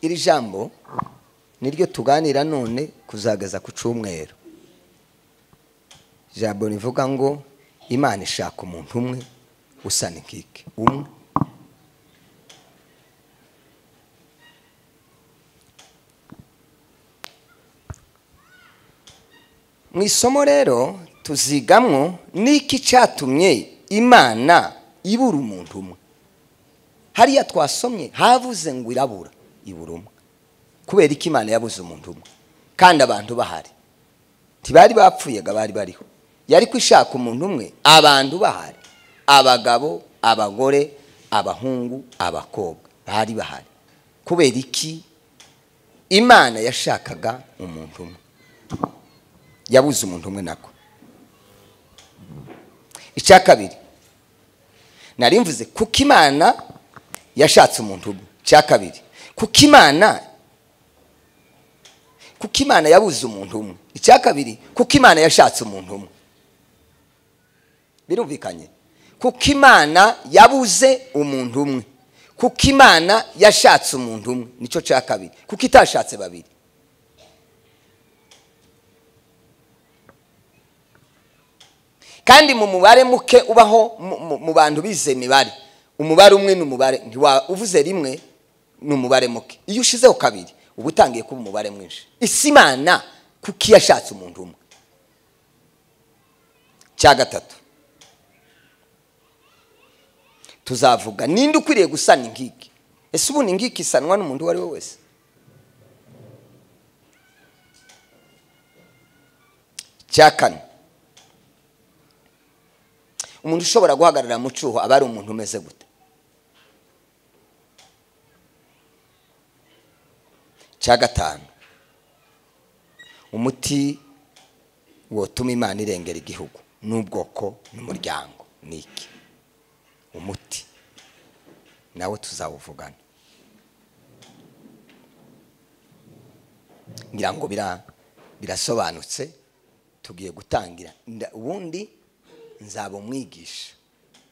iri jambo niryo tuganira none kuzageza ku cyumweru. Jambo rivuga ngo Imana ishaka umuntu umwe usa n'inkike umwe. Mu isomo rero tuzigamwo niki cyatumye Imana ibura umuntu umwe. Hariya twasomye havuze ngo irabura ibura umwe. Kubera iki Imana yabuze umuntu umwe kandi abantu bahari? Tibari bapfuye bari bariho. Yari kwishaka umuntu umwe abantu bahari, abagabo, abagore, abahungu, abakobwa bari bahari. Kubera iki Imana yashakaga umuntu umwe? Yabuze umuntu umwe nako. Icya kabiri nari mvuze kuko Imana yashatse umuntu umwe. Icya kabiri kuko Imana yabuze umuntu umwe. Icya kabiri kuko Imana yashatse umuntu umwe. Birumvikanye? Kuko Imana yabuze umuntu umwe, kuko Imana yashatse umuntu umwe, nico cya kabiri. Kuko itashatse babiri. Kandi mu mubare muke ubaho mu bantu bize imibare, umubare umwe n'umubare uvuze rimwe n'umubare muke. Iyo ushizeho kabiri uba utangiye kuba umubare mwinshi. Isi Imana kuko yashatse umuntu umwe. Cya gatatu tuzavuga ninde ukwiriye gusana inkike. Ese ubu inkike isanwa n'umuntu wari we wese? Cya kane umuntu ushobora guhagarara mu cyuho aba ari umuntu umeze gute? Cya gatanu umuti wotuma Imana irengera igihugu n'ubwoko n'umuryango niki? Umuti nawe tuzawuvugana. Ngira ngo birasobanutse. Tugiye gutangira. Ubundi nzaba umwigisha,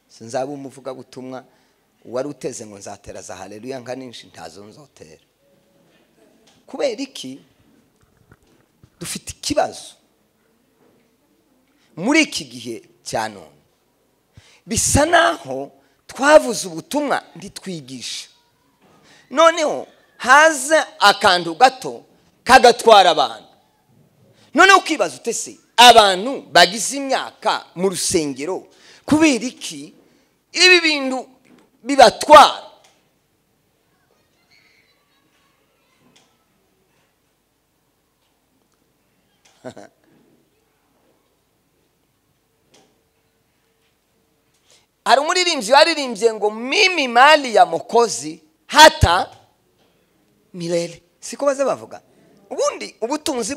sinzaba umuvuga butumwa wari uteze ngo nzatera za haleluya nkaninshi, ntazo nzotera. Kubera iki? Dufite ikibazo muri iki gihe cya none. Bisa naho twavuze ubutumwa ntitwigisha. Noneho haza akantu gato kagatwara abantu. Noneho ukibaza utese abantu bagize imyaka mu rusengero kubera iki ibi bintu bibatwara? Hari umuririmbyi waririmbye ngo mimi mali ya Mokozi hata milele. Siko baza bavuga. Ubundi ubutunzi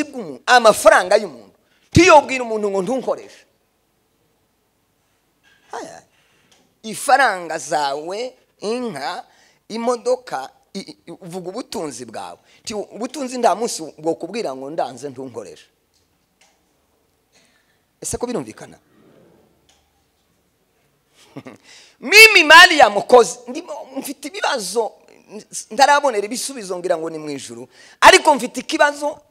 bw'umuntu, amafaranga y'umuntu tiyobwira umuntu ngo ntunkoresha. Haya, ifaranga zawe, inka, imodoka, uvuga ubutunzi bwawe. Ubutunzi nda munsi bwo kubwira ngo ndanze ntunkoresha. Ese ko birumvikana? Mimi mali ya Mokozi. Mfite ibibazo ntarabonera ibisubizo ngira ngo ni mu ijuru, ariko mfite ikibazo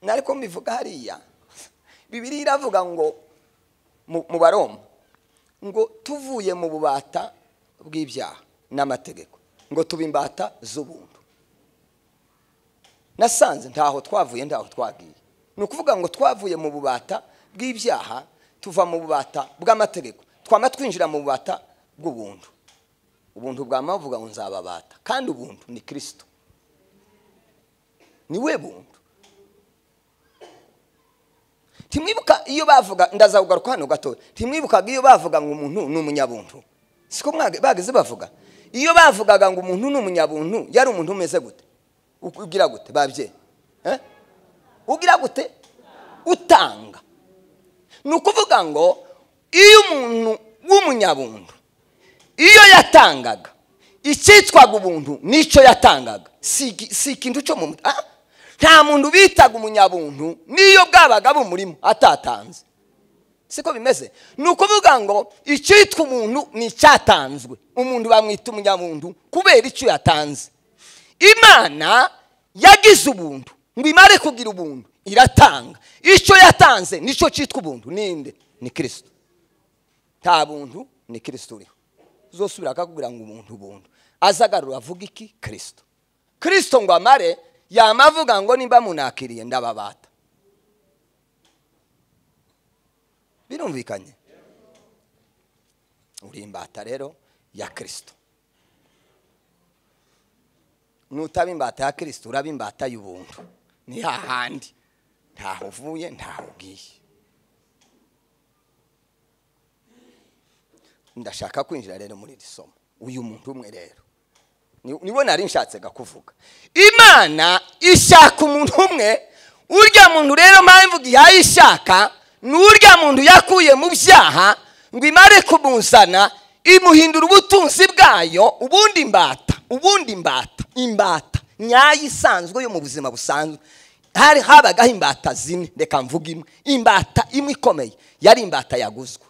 nariko mbivuga hariya. Bibiliya iravuga ngo mu Baroma ngo tuvuye mu bubata bw'ibyaha n'amategeko ngo tubimbata z'ubuntu. Nasanze ntaho twavuye ntaho twagiye. Nukuvuga ngo twavuye mu bubata bw'ibyaha tuva mu bubata bw'amategeko twama twinjira mu bubata bw'ubuntu. Ubuntu bwamavuga ngo nzababata, kandi ubuntu ni Kristo. Niwe buntu. Timwibuka iyo bavuga, ndazagugaruka hano gato. Timwibuka iyo bavuga ngo umuntu n'umunyabuntu. Siko bageze bavuga. Iyo bavugaga ngo umuntu n'umunyabuntu yari umuntu umeze gute? Ugira gute babye? Ugira gute? Utanga. Nukuvuga ngo iyo umuntu w'umunyabuntu iyo yatangaga icyitwaga ubuntu nico yatangaga, si ikintu cyo mu nta muntu bitaga umunyabuntu niyo bwabaga bumurimo atatanze. siko bimeze. Ni ukuvuga ngo icyitwa umuntu ni icyatanzwe. Umuntu bamwita umunyamuntu kubera icyo yatanze. Imana yagize ubuntu ngo imare kugira ubuntu iratanga. Icyo yatanze nicyo cyitwa ubuntu. Ninde? Ni Kristo. Nta buntu ni Kristo uriho. Uzosubira akakubwira ngo ubuntu azagarura avuga iki? Kristo. Kristo ngo amare yamavuga ngo nimba munakiriye ndababata. Birumvikanye? Uri imbata rero ya Kristo. Nutaba imbata ya Kristo uraba imbata y'ubuntu. Ni hahandi ntaho uvuye ntaho ugiye. Ndashaka kwinjira rero muri iri somo. Uyu muntu umwe rero niwe nari nshatse kuvuga. Imana ishaka umuntu umwe. Urya muntu rero mpamvu yayishaka ni urya muntu yakuye mu byaha ngo imare kumuzana imuhindura ubutunzi bwayo. Ubundi imbata nyayo isanzwe yo mu buzima busanzwe. Hari habagaho imbata zine, reka mvuga imwe. Imbata imwe ikomeye yari imbata yaguzwe.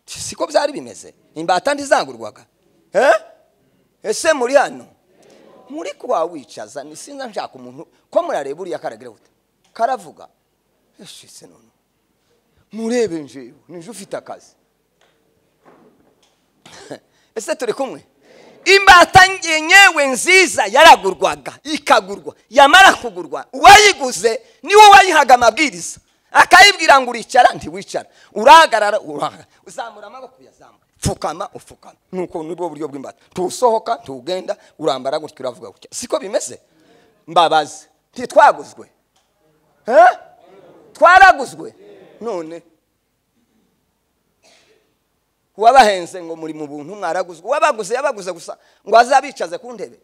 Siko byari bimeze? Imbata ndizangurwaga. Ese muri hano muri kwa wicaza ni sinza nshaka umuntu ko murareba uriya karagire gute karavuga. Ese none murebe njewe nije ufite akazi. Ese turi kumwe? Imbata nyewe nziza yaragurwaga ikagurwa. Yamara kugurwa uwayiguze niwe wayihaga amabwiriza akayibwira ngo uricara ntiwicara, urahagarara uzamura amaboko yazamura, fukama ufukama. Nuko nibwo buryo bw'imbata. Tusohoka tugenda urambara gutyo uravuga gutya. Siko bimeze? Mbabazi ntitwaguzwe. Twaraguzwe. None wabahenze ngo muri mu buntu mwaraguzwe. Wabaguze yabaguze gusa ngo azabicaze ku ntebe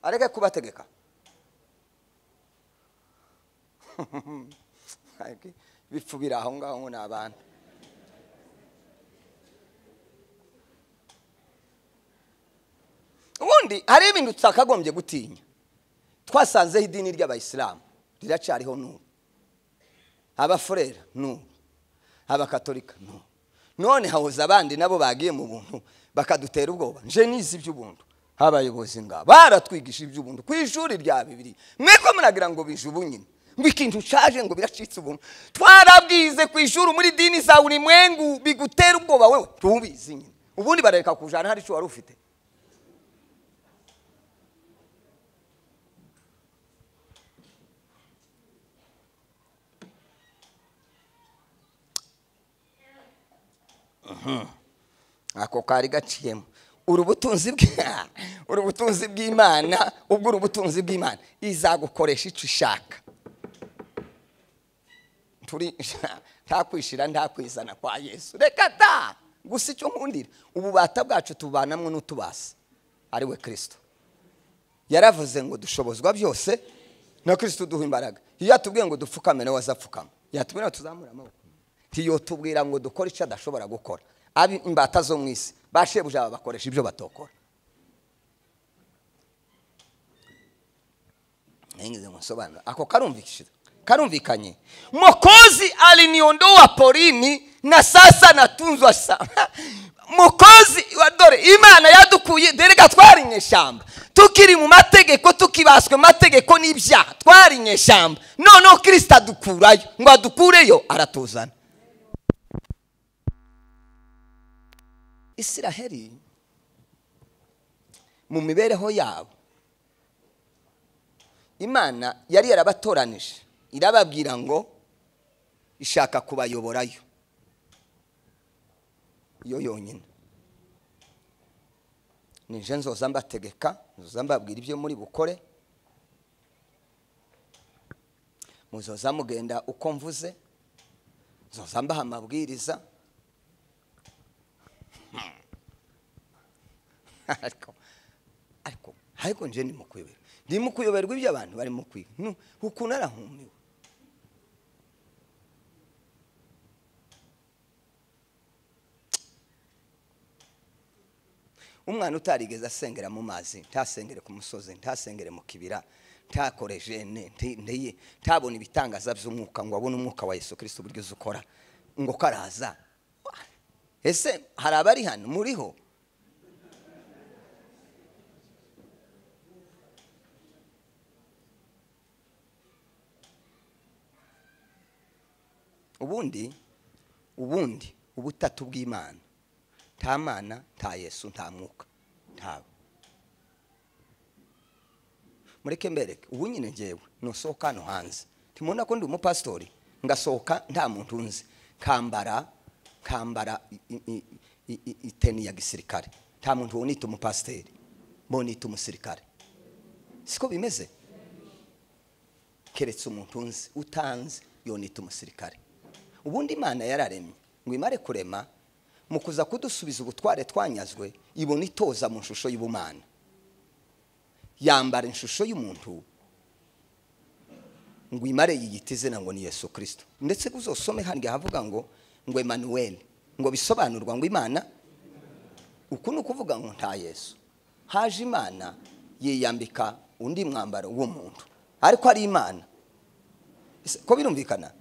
areke kubategeka. Bipfubira aho ngaho n'abana. Ubundi hari ibintu tutakagombye gutinya. Twasanzeho idini ry'Abayisilamu riracariho n'ubu, abafurera n'ubu, abakatolika n'ubu. None hahoza abandi nabo bagiye mu buntu bakadutera ubwoba. Nje nizi iby'ubuntu. Abayobozi ngaba baratwigisha iby'ubuntu ku ishuri rya Bibiliya. Mweko muragira ngo bije ubunyine ngo ikintu caje ngo biracitse ubuntu. Twarabwize ku ishuri muri dini za ulimwengu bigutera ubwoba wewe tubizi nyine. Ubundi bareka kujana hari cyo wari ufite. Ako kari gaciyemo urubutunzi bw'Imana. Ubwo urubutunzi bw'Imana izagukoresha icyo ishaka. Turi nta kwishira nta kwizana kwa Yesu. Reka ta gusa icyo nkundira ububata bwacu tubanamwe n'utubasa ari we Kristo. Yaravuze ngo dushobozwa byose na Kristo duha imbaraga. Iyo atubwiye ngo dupfukame nawe azapfukama. Yatubwira tuzamura amaboko. Tiyo tubwira ngo dukore icyo adashobora gukora. Abi imbata zo mwisi bashebuja bakoresha ibyo batokora. Nengeze musobanura ako karumvikanye. Mokozi aliniondoa porini na sasa natunzwa sana. Mokozi wadore Imana yadukuye dereka twari nyeshamba. Tukiri mu mategeko tukibaswe mategeko n'ibyaha twari nyeshamba. None Kristo adukurayo ngo adukureyo aratuzana. Isiraheli mu mibereho yabo Imana yari yarabatoranije irababwira ngo ishaka kubayoborayo yo yonyine. Nije nzoza mbategeka, nzoza mbabwira ibyo muri bukore, muzoza mugenda uko mvuze, nzoza mbaha amabwiriza. ariko nje ndi mu kuyoberwa ibyo abantu bari mu kwiga. Ukuntu arahumiwe. Umwana utarigeze asengera mu mazi, ntasengere ku musozi, ntasengere mu kibira, ntakoreje ntabona ibitangaza by'umwuka ngo abone umwuka wa Yesu Kristo buryo uzukora. ngo karaza. Ese hari abari hano muriho? ubundi ubutatu bw'Imana, nta Mana, nta Yesu, nta Mwuka, ntawe. Mureke mbereke ubu nyine ngewe nusohoka hano hanze, timubona ko ndi umupastori, ngasohoka nta muntu unzi, kambara iteni ya gisirikare, nta muntu wonita umupastori, bonita umusirikare. Siko bimeze? Keretse umuntu unzi utanzi yonita umusirikare. Ubundi Imana yararemye ngo imare kurema, mu kuza kudusubiza ubutware twanyazwe, ibona itoza mu shusho y'ubumana, yambara ishusho y'umuntu ngo imare yiyita izina ngo ni Yesu Kristo. Ndetse kuzosome handi havuga ngo Emmanuel, ngo bisobanurwa ngo Imana. Uku nukuvuga ngo nta Yesu, haje Imana yiyambika undi mwambaro w'umuntu, ariko ari Imana. Ko birumvikana?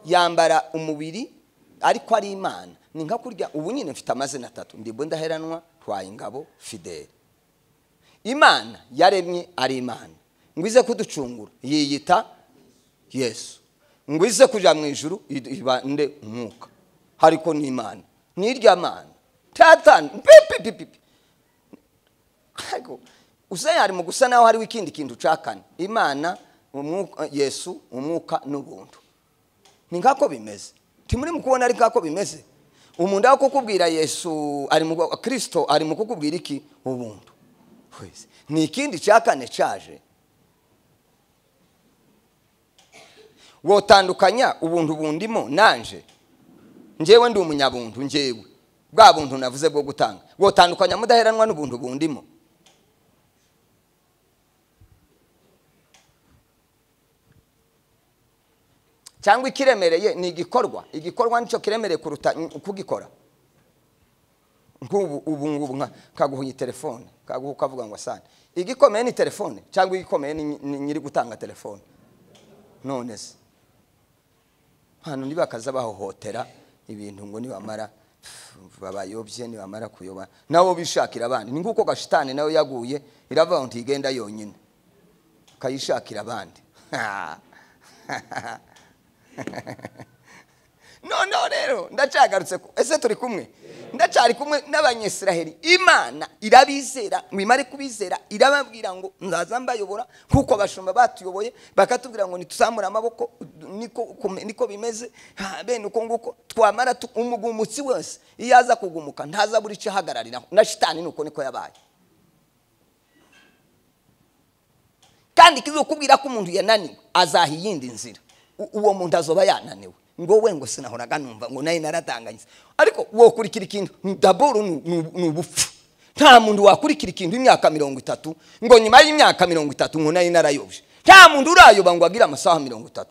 Yambara umubiri ariko ari Imana. Ni nka kurya ubu nyine mfite amazina atatu, Ndibwo Ndaheranwa, Twayingabo, Fidele. Imana yaremye ari Imana, ngwize kuducungura yiyita Yesu, ngwize kuja mu ijuru ibande Umwuka, hariko ni Imana, nirya Mana tatani pipi. Ariko usaya ari mu gusa naho hari wikindi kintu cakane, Imana, Umwuka, Yesu, Umwuka n'ubuntu. Ni ngako bimeze. Timuri mukubona ari ngako bimeze. Umuntu akukubwira Yesu ari mu Kristo, ari mu kukubwira iki? Ubuntu. Ni ikindi cyakane cyaje. Wotandukanya ubuntu bundimo nanje, njewe ndi umunyabuntu, njewe bwa buntu navuze bwo gutanga. Wotandukanya Mudaheranwa n'ubuntu bundimo? Cyangwa ikiremereye ni igikorwa nico kiremereye kuruta kugikora. Ubu nka kaguhuye telefone, kavuga ngo asane. Igikomeye ni telefone cyangwa igikomeye ni nyiri gutanga telefone? None se hano nibakaza bahohotera ibintu ngo nibamara babayobye, nibamara kuyoba nabo bishakira abandi. Ni nguko gashitani nayo yaguye, irava ngo ntigenda yonyine, kayishakira abandi. No rero ndacagarutse ko ese turi kumwe, ndacari kumwe n'Abanyisiraheli. Imana irabizera, mwimare kubizera, irababwira ngo nzaza mbayobora kuko bashumba batuyoboye, bakatubwira ngo nituzamura amaboko, niko bimeze. Bene uko nguko twamara umugumutsi wese iyaza kugumuka ntaza buri cyahagararira, na shitani nuko niko yabaye. Kandi kizokubwira ko umuntu yananiwe azahiyindi nzira, uwo muntu azoba yananiwe. Ngo we ngo sinahoraga numva ngo nayi naratanganyise, ariko wokurikira ikintu daboro n'ubupfu. Nta muntu wakurikira ikintu imyaka 30 ngo nyuma y'imyaka 30 ngo nayi narayobye. Nta muntu urayoba ngo agira amasaha 30.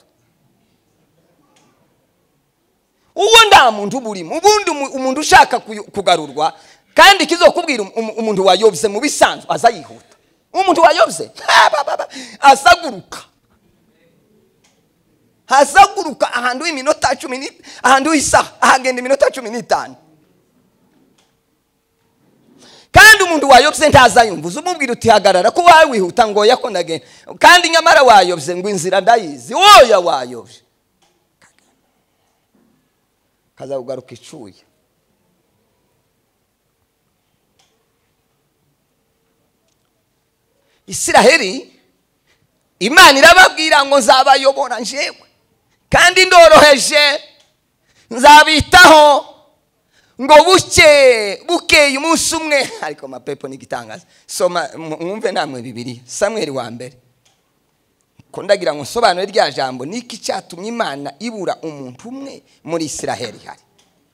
Uwo nda muntu burimo. Ubundi umuntu ushaka kugarurwa, kandi kizokubwira umuntu wayobye mu bisanzwe azayihuta. Umuntu wayobye asaguruka, hazaguruka ahandu iminota 10, ahandu isaha, ahagenda iminota 15. Kandi umuntu wayobye ntazayumvuza, umubwira uti hagarara ko wawe wihuta ngo yako ndagenda, kandi nyamara wayobye ngo inzira ndayizi. Oya wayobye kaza ugaruka icuye. Isiraheli Imana irababwira ngo nzabayobora njewe, kandi ndoroheje, nzabitaho, ngo bukeye umunsi umwe. Ariko mapepo ni gitangaza. Soma mwumve namwe Bibiliya, Samweli wa mbere. Ko ndagira ngo nsobanure rya jambo, niki cyatumye Imana ibura umuntu umwe muri Isiraheli. Hari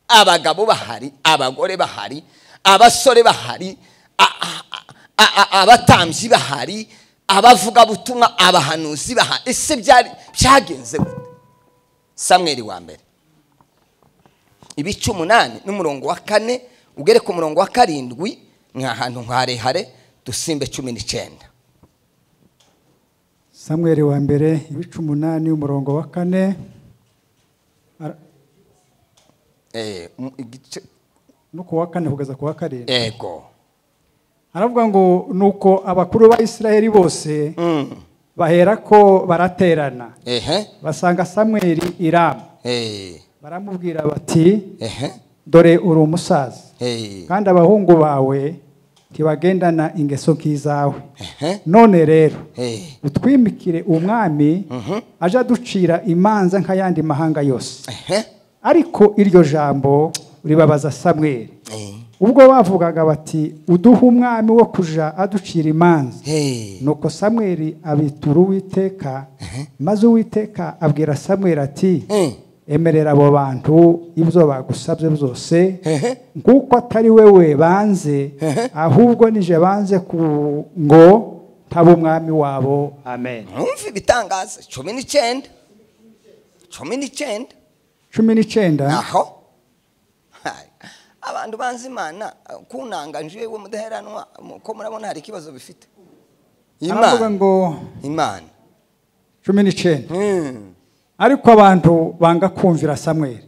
abagabo bahari, abagore bahari, abasore bahari, abatambyi bahari, abavuga butumwa, abahanuzi bahari. Ese byagenze gute? Samweli wa mbere ibice 8 n'umurongo wa 4 ugere ku murongo wa 7, nkahantu nkarehare dusimbe 19. Samweli wa mbere ibice 8 umurongo wa 4. no kuwa 4 kugeza kuwa 7. ego aravuga ngo nuko abakuru ba Isiraheli bose baherako baraterana basanga Samweli i Rama baramubwira bati dore uri umusaza kandi abahungu bawe ntibagendana ingeso nk'izawe none rero utwimikire umwami aje ducira imanza nk'ayandi mahanga yose. Ariko iryo jambo ribabaza Samweli ubwo bavugaga bati uduha umwami wo kuja aducira imanza. Nuko Samweli abitura Uwiteka maze Uwiteka abwira Samweli ati emerera abo bantu ibyo bagusabye byose nguko atari wewe banze ahubwo nije banze ngo taba umwami wabo. Amen. Umva ibitangaza 19 aho abantu banze Imana kunanga nje we mudaheranwa ko murabona hari ikibazo bifite Imana ngo Imana 19 ariko abantu banga kumvira Samweli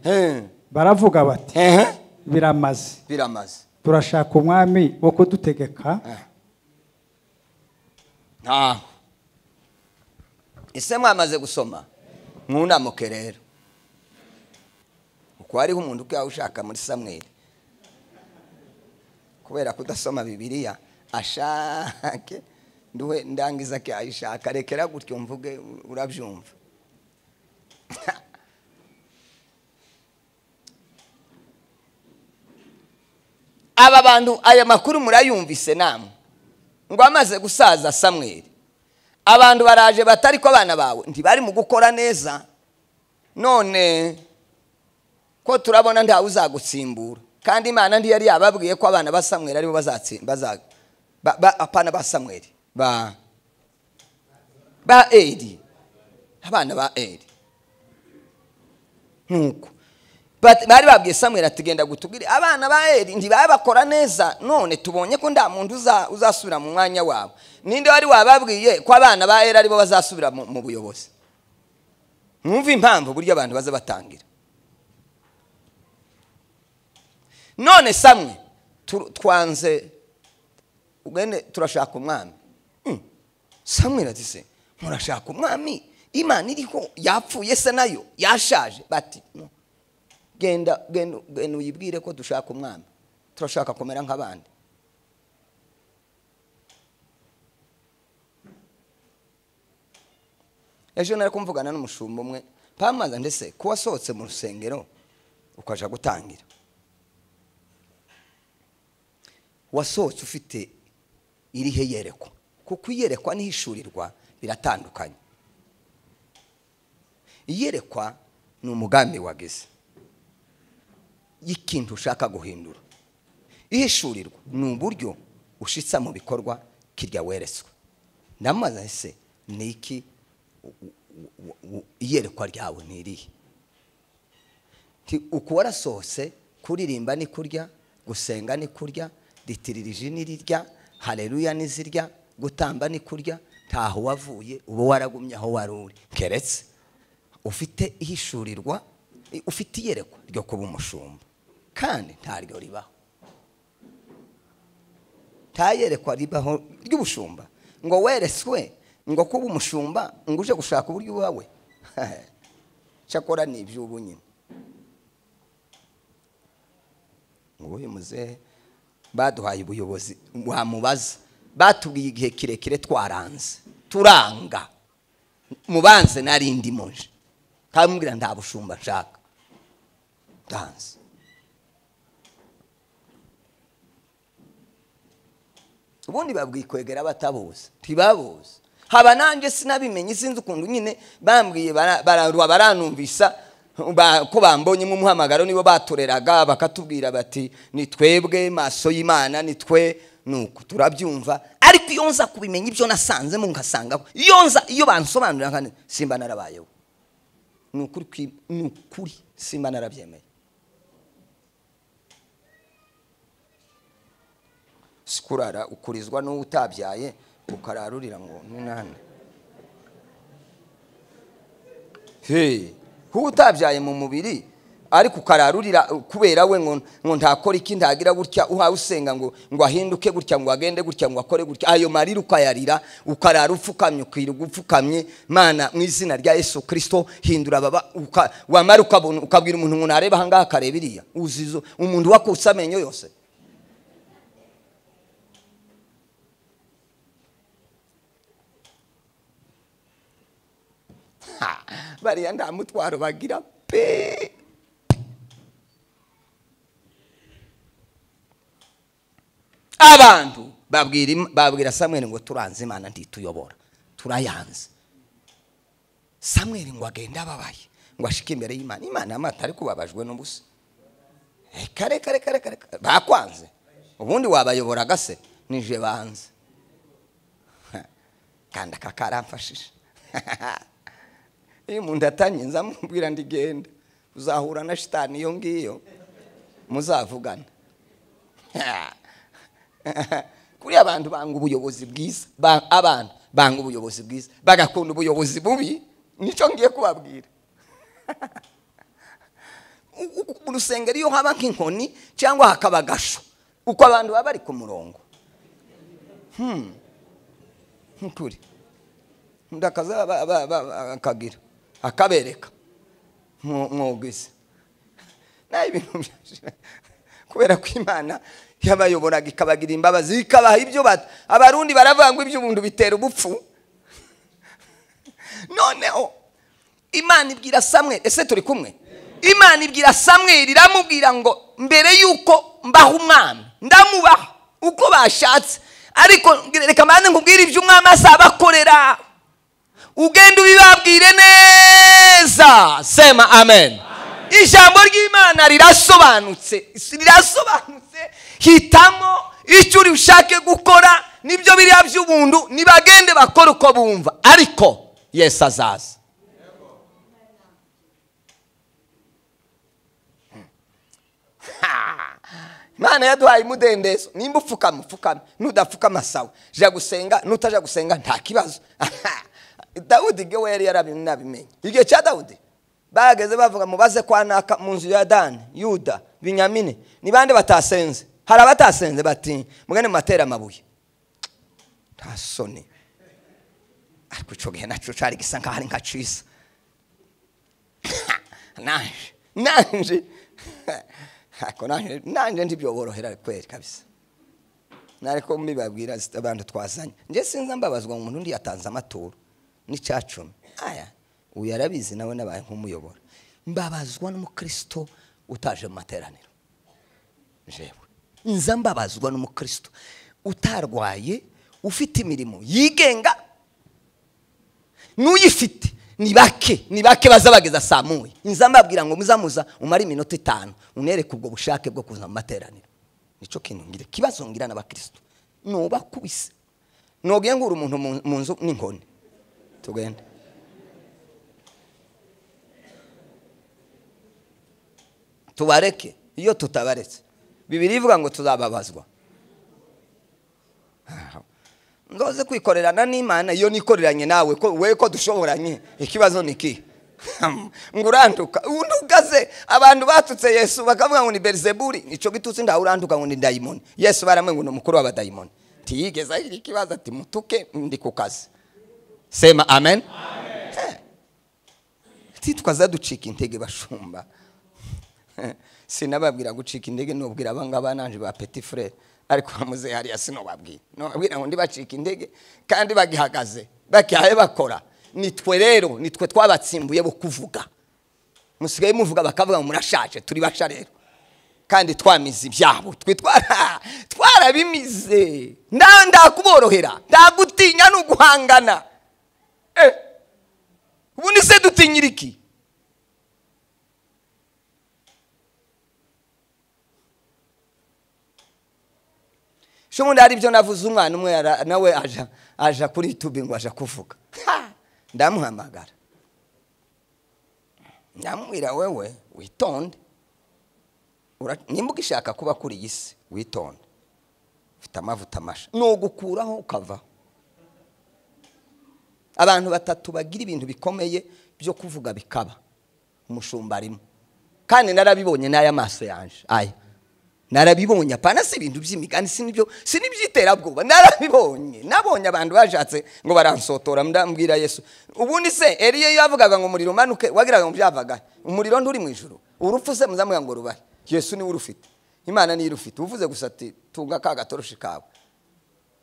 baravuga bati biramaze turashaka umwami wo kudutegeka. Ese mwamaze gusoma mwunamuke rero uko hariho umuntu uko ushaka muri Samweli kubera kudasoma Bibiliya ashake nduwe ndangiza ke ayishaka rekera gutyo mvuge urabyumva. Aba bantu aya makuru murayumvise namwe ngo amaze gusaza Samweli abantu baraje batari ko abana bawe ntibari mu gukora neza none ko turabona nta uzagutsimbura kandi Imana ndi yari yababwiye ko abana ba Samweli aribo bazatsimba apana ba Samweli ba Eli abana ba Eli nuko bari babwiye Samweli ati genda gutubwire abana ba Eli ntibabakora neza none tubonye ko nda muntu uzasubira mu mwanya wabo. Ninde wari wababwiye ko abana ba Eli aribo bazasubira mu buyobozi? Mwumva impamvu buryo abantu baza batangira. None Samwe twanze ugende turashaka umwami. Samweli ati se murashaka umwami Imana iriho yapfuye se nayo yashaje bati no genda uyibwire ko dushaka umwami turashaka kumera nk'abandi. Ejo nari kumvugana n'umushumba umwe pamaza ndetse ko wasohotse mu rusengero ukaja gutangira wasohotse ufite irihe yerekwa kuko iyerekwa n'ishurirwa biratandukanye. Iyerekwa ni umugambi wagize y'ikintu ushaka guhindura. Ihishurirwa ni uburyo ushitsa mu bikorwa kirya weretswe. Ndamaza se niki iyerekwa ryawe nirihe? Uko warasohose kuririmba ni kurya gusenga ni kurya ritiririje ni rirya haleluya ni zirya gutamba ni kurya ntaho wavuye ubo waragumye aho waruri keretse ufite ihishurirwa ufite iyerekwa ryo kuba umushumba kandi ntaryo ribaho. Tayerekwa ribaho ry'ubushumba ngo wereswe ngo kuba umushumba ngo uje gushaka uburyo wawe cyakora ni iby'ubu nyine. Ngo uyu muzehe baduhaye ubuyobozi wamubaza batubwiye igihe kirekire twaranze turanga mubanze narindi moje kamubwira nta bushumba nshaka danse. Ubundi babwikwegera batabuze tibabuze haba nanje sinabimenye sinzi ukuntu nyine bambwiye baranumvisa ko bambonye mu muhamagaro nibo batoreraga bakatubwira bati ni twebwe maso y'Imana ni twe nuko turabyumva. Ariko iyo nza kubimenya ibyo nasanze mu nkasanga iyo bansobanurira nkane simba narabayeho nukuri simba narabyemeye. Sikurara ukurizwa no utabyaye ukararurira ngo ni nane utabyaye mu mubiri ariko ukararurira kubera we ngo ntakora iki ntagira gutya, uhawe usenga ngo ahinduke gutya, ngo agende gutya, ngo akore gutya, ayo marira ukayarira, ukarara upfukamye, ukirirwa upfukamye. Mana mu izina rya Yesu Kristo hindura baba, wamara ukabwira umuntu ngo nareba aha ngaha akareba iriya, uzizo umuntu wakutse amenyo yose. Bariya nta mutwaro bagira pe. Abantu babwira Samweli ngo turanze Imana ntituyobora, turayanze. Samweli ngo agenda ababaye, ngo ashike imbere y'Imana. Imana amata ari kubabajwe n'ubusa. Kare bakwanze, ubundi wabayoboraga se? Nije banze. Kandi akakaramfashije. Iyo umuntu atanye nzamubwira ndigenda, uzahura na shitani iyo ngiyo muzavugana. Kuri abantu banga ubuyobozi bwiza, abantu banga ubuyobozi bwiza bagakunda ubuyobozi bubi, nico ngiye kubabwira. Urusengero iyo haba nk'inkoni cyangwa hakaba gasho, uko abantu baba bari ku murongo. Nkuri ndakaza akagira akabereka mwogeze nayo ibintu kubera ko Imana yabayoboraga ikabagira imbabazi, ikabaha ibyo abarundi baravuga ngo ibyo ubuntu bitera ubupfu. Noneho Imana ibwira Samweli, ese turi kumwe? Imana ibwira Samweli, iramubwira ngo mbere yuko mbaho umwami ndamubaha uko bashatse, ariko reka mbanze nkubwire ibyo umwami azabakorera, ugenda ubibabwire neza. Sema amen. Ijambo ry'Imana rirasobanutse, hitamo icyo uri ushake gukora. Nibyo biriya by'ubuntu nibagende bakora uko bumva, ariko Yesu azaza. Imana yaduhaye umudendezo, nimba upfukama nudapfukama sawa, ja gusenga nutaja gusenga nta kibazo. Dawudi gewe yari yarabimenye. Igihe cya Dawudi bageze bavuga mubaze kwa naka mu nzu ya Dani, Yuda, Binyamini, ni bande batasenze? Hari abatasenze bati mugane matera amabuye. Ntasoni. Ariko cyo gihe naco cari gisa nka hari nka cisa. Nanje ako nanje ndibyoborohera kweri kabisa. Nariko mbibabwira abantu twazanye. Nje sinza mbabazwa umuntu ndi yatanze amaturo ni cacumi. Aya uyarabizi nawe nabaye nk'umuyobora. Mbabazwa n'umukristo utaje mu materaniro. Jewe nza mbabazwa n'umukristo utarwaye, ufite imirimo yigenga, n'uyifite ni bake bazabageza saa moya. Nza mbabwira ngo muzamuza umara iminota 5 unereke ubwo bushake bwo kuza mu materaniro. Nico kintu ngire kibazo ngira n'abakristo nuba kubise nogiye ngura umuntu mu nzu n'inkoni tugende. Tubareke iyo tutabaretse Bibiri ivuga ngo tuzababazwa. Ngoze kwikorerana n'Imana iyo nikoreranye nawe ko we ko dushoboranye, ikibazo niki? Nguranduka undugaze abantu batutse Yesu bakavuga ngo ni Beelzebuli, nico bitutse ndawuranduka ngo ni daimoni. Yesu baramwe ngo mukuru wa daimoni. Tiyigeza iri kibazo ati mutuke ndi kukazi. Sema amen. Amen. Titwaza ducika intege bashumba. Sinababwira gucika indege nobwira abangaba nanje ba petit frère, ariko amuze hari asinobabwira nobwira ngo ndi bacika indege kandi bagihagaze bakihaye bakora. Nitwe rero nitwe twabatsimbuye bo kuvuga, musigaye muvuga bakavuga ngo murashaje. Turi basha rero kandi twamize ibyabo, twarabimize. Ndakuborohera, ndagutinya n'uguhangana. Ubundi se dutinyira iki? Shumundi ari byo navuze umwana umwe nawe aja kuri YouTube ngo aja kuvuga. Ndamuhamagara. Nyamwira wewe witonde. Nimba ugishaka kuba kuri yisi witonde. Ufite amavuta masha no gukuraho ukava. Abantu batatu bagira ibintu bikomeye byo kuvuga bikaba. Umushumba arimo. kandi narabibonye n'aya maso yanje aya narabibonye apana si ibintu by'imigani sinibyiterabwoba narabibonye nabonye abantu bashatse ngo baransotora ndambwira Yesu ubundi se Eliya yavugaga ngo umuriro manuke wagiraga ngo byavaga umuriro nduri mu ijuru urupfu se muzamuya ngo rubahe Yesu ni urufite Imana ni irufite uvuze gusa ati tunga ka gatoroshi kawe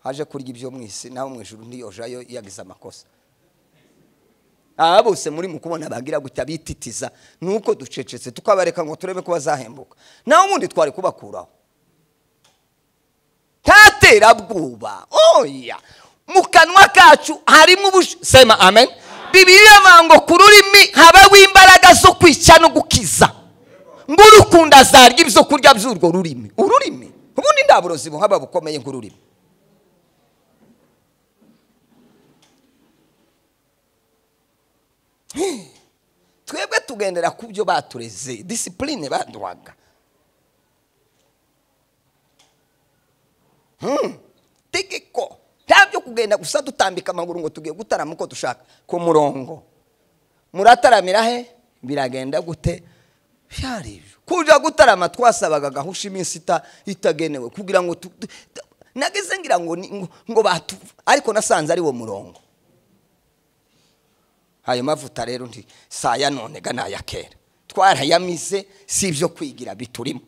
haje kurya ibyo mwisi naho mu ijuru ndiyojayo yagize amakosa bose muri mukubona bagira gutya bititiza nuko ducecetse tukabareka ngo turebe ko bazahembuka naho ubundi twari kubakuraho taterabwoba oya mu kanwa kacu harimo sema amen Bibiliya vango ku rurimi habaho imbaraga zo kwica no gukiza ngo urukundo azarya ibyo kurya by'urwo rurimi ubundi ndaburozi buhaba bukomeye nk'ururimi twebwe tugendera ku byo batureze discipline baduhaga tegeko ntabyo kugenda gusa dutambika amaguru ngo tugiye gutarama uko dushaka ku murongo murataramira he biragenda gute byarije kuja gutarama twasabaga gahusha iminsi itagenewe kugira ngo nageze ngira ngo batu ariko nasanze ari wo murongo ayo mavuta rero ndi saya none ga naya kera twarayamize si ibyo kwigira biturimo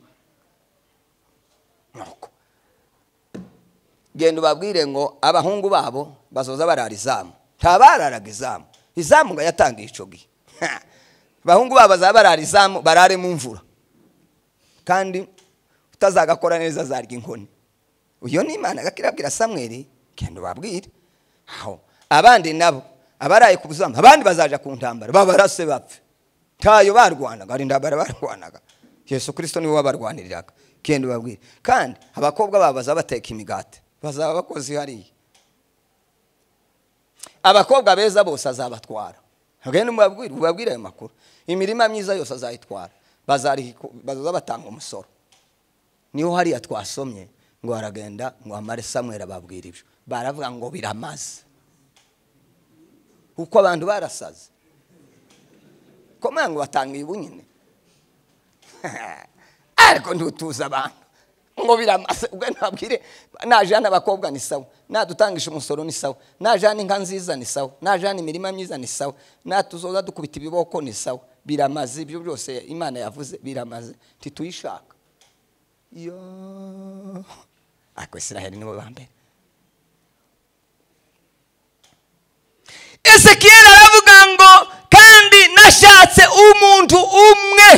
nuko genda babwire ngo abahungu babo bazoza barara izamu ntabararaga izamu ngo yatangiye ico gihe bahungu babo bazabarara izamu barare mu mvura kandi utazagakora neza azarya inkoni uyo ni Imana gakirabwira Samweli genda babwire aho abandi nabo abaraye ku buzamu abandi bazaja ku ntambara babarase bapfe tayo barwanaga ari ndabara barwanaga Yesu Kristo niwe wabarwaniriraga kende babwire kandi abakobwa babaza bateka imigati bazaba bakozi hariye abakobwa beza bose azabatwara agende mubabwire ayo makuru imirima myiza yose azayitwara bazaza batanga umusoro niho hariya twasomye ngo aragenda ngo amare Samweli ababwira ibyo baravuga ngo biramaze uko abantu barasaze komanga ngo batanga ibunyine ariko ndutuza abantu ngo biramaze ubwo ntabwire najana abakobwa ni sawa nadutangisha umusoro ni sawa najana inka nziza ni sawa najana imirima myiza ni sawa natuzoza dukubita ibiboko ni sawa biramaze ibyo byose Imana yavuze biramaze tituyishaka yo ako Israeli nibo bambere Ezekiel aravuga ngo kandi nashatse umuntu umwe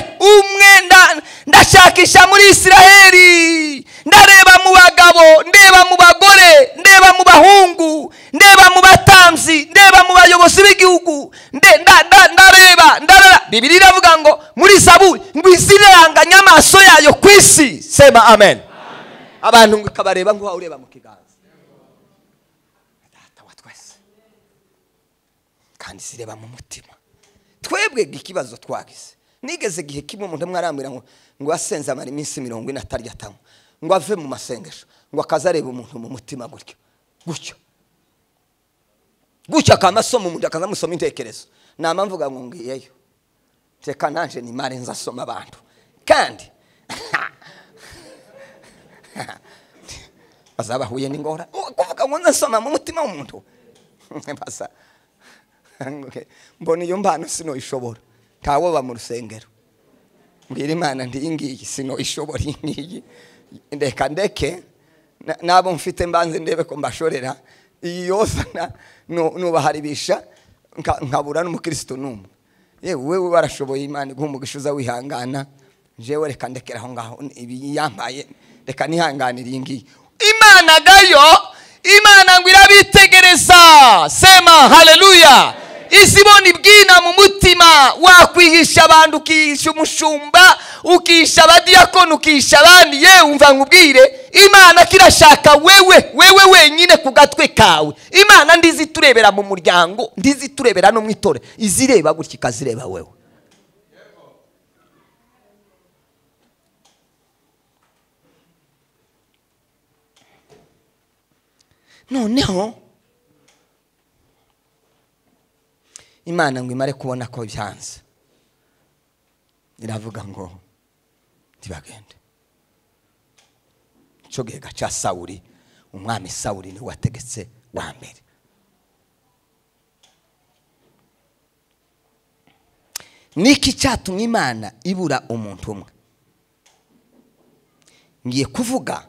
ndashakisha muri Israeli ndareba mu bagabo ndeba mu bagore ndeba mu bahungu ndeba mu batamzi ndeba mu bayobozi b'igihugu ndareba Bibiliya iravuga ngo muri Zaburi ngo iziranganya amaso yayo kwisi sema amen abantu ngo kabareba ngo ureba mu kiganza kandi sireba mu mutima twebwe ikibazo twagize nigeze gihe kimwe umuntu mwarambira ngo asenze amara iminsi 40 atarya atanywa ngo ave mu masengesho ngo akazareba umuntu mu mutima gutyo akamasomo umuntu akazamusoma intekerezo nama mvuga ngo ngiyeyo teka nanje ni mare nzasoma abantu kandi bazabahuye n'ingora kuvuga ngo nzasoma mu mutima w'umuntu basa mbona iyo mbano sino ishobora tawo ba mu rusengero mbwira Imana ndi ingiyi sino ishobora ingiyi ndeke nabo mfite mbanze ndebe ko mbashorera yose nubaharibisha nkabura n'umukristo numwe yewe warashoboye Imana igumugishuza wihangana jewe reka ndekera aho ngaho ibi yampaye reka nihanganira ingiyi Imana gayo Imana ngo irabitegereza sema haleluya isiboni bwina mu mutima wakwihisha abantu ukihisha umushumba ukihisha abadiakoni ukihisha abandi ye umva ngubwire Imana kirashaka wewe wenyine ku gatwe kawe Imana ndizi turebera mu muryango ndizi turebera no mwitore izireba gutya kazireba wewe noneho Imana ngo imare kubona ko byanze iravuga ngo ntibagende. Ico gihe gaca Sawuli, umwami Sawuli ni wategetse wa mbere. Niki cyatumye Imana ibura umuntu umwe? Ngiye kuvuga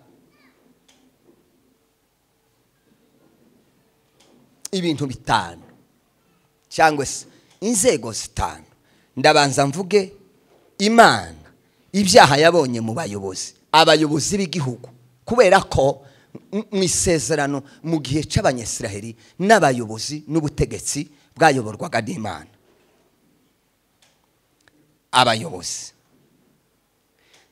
ibintu bitanu cyangwa se inzego zitanu. Ndabanza mvuge Imana ibyaha yabonye mu bayobozi, abayobozi b'igihugu, kubera ko mu isezerano mu gihe cy'Abanyesiraheli n'abayobozi n'ubutegetsi bwayoborwaga n'Imana. Abayobozi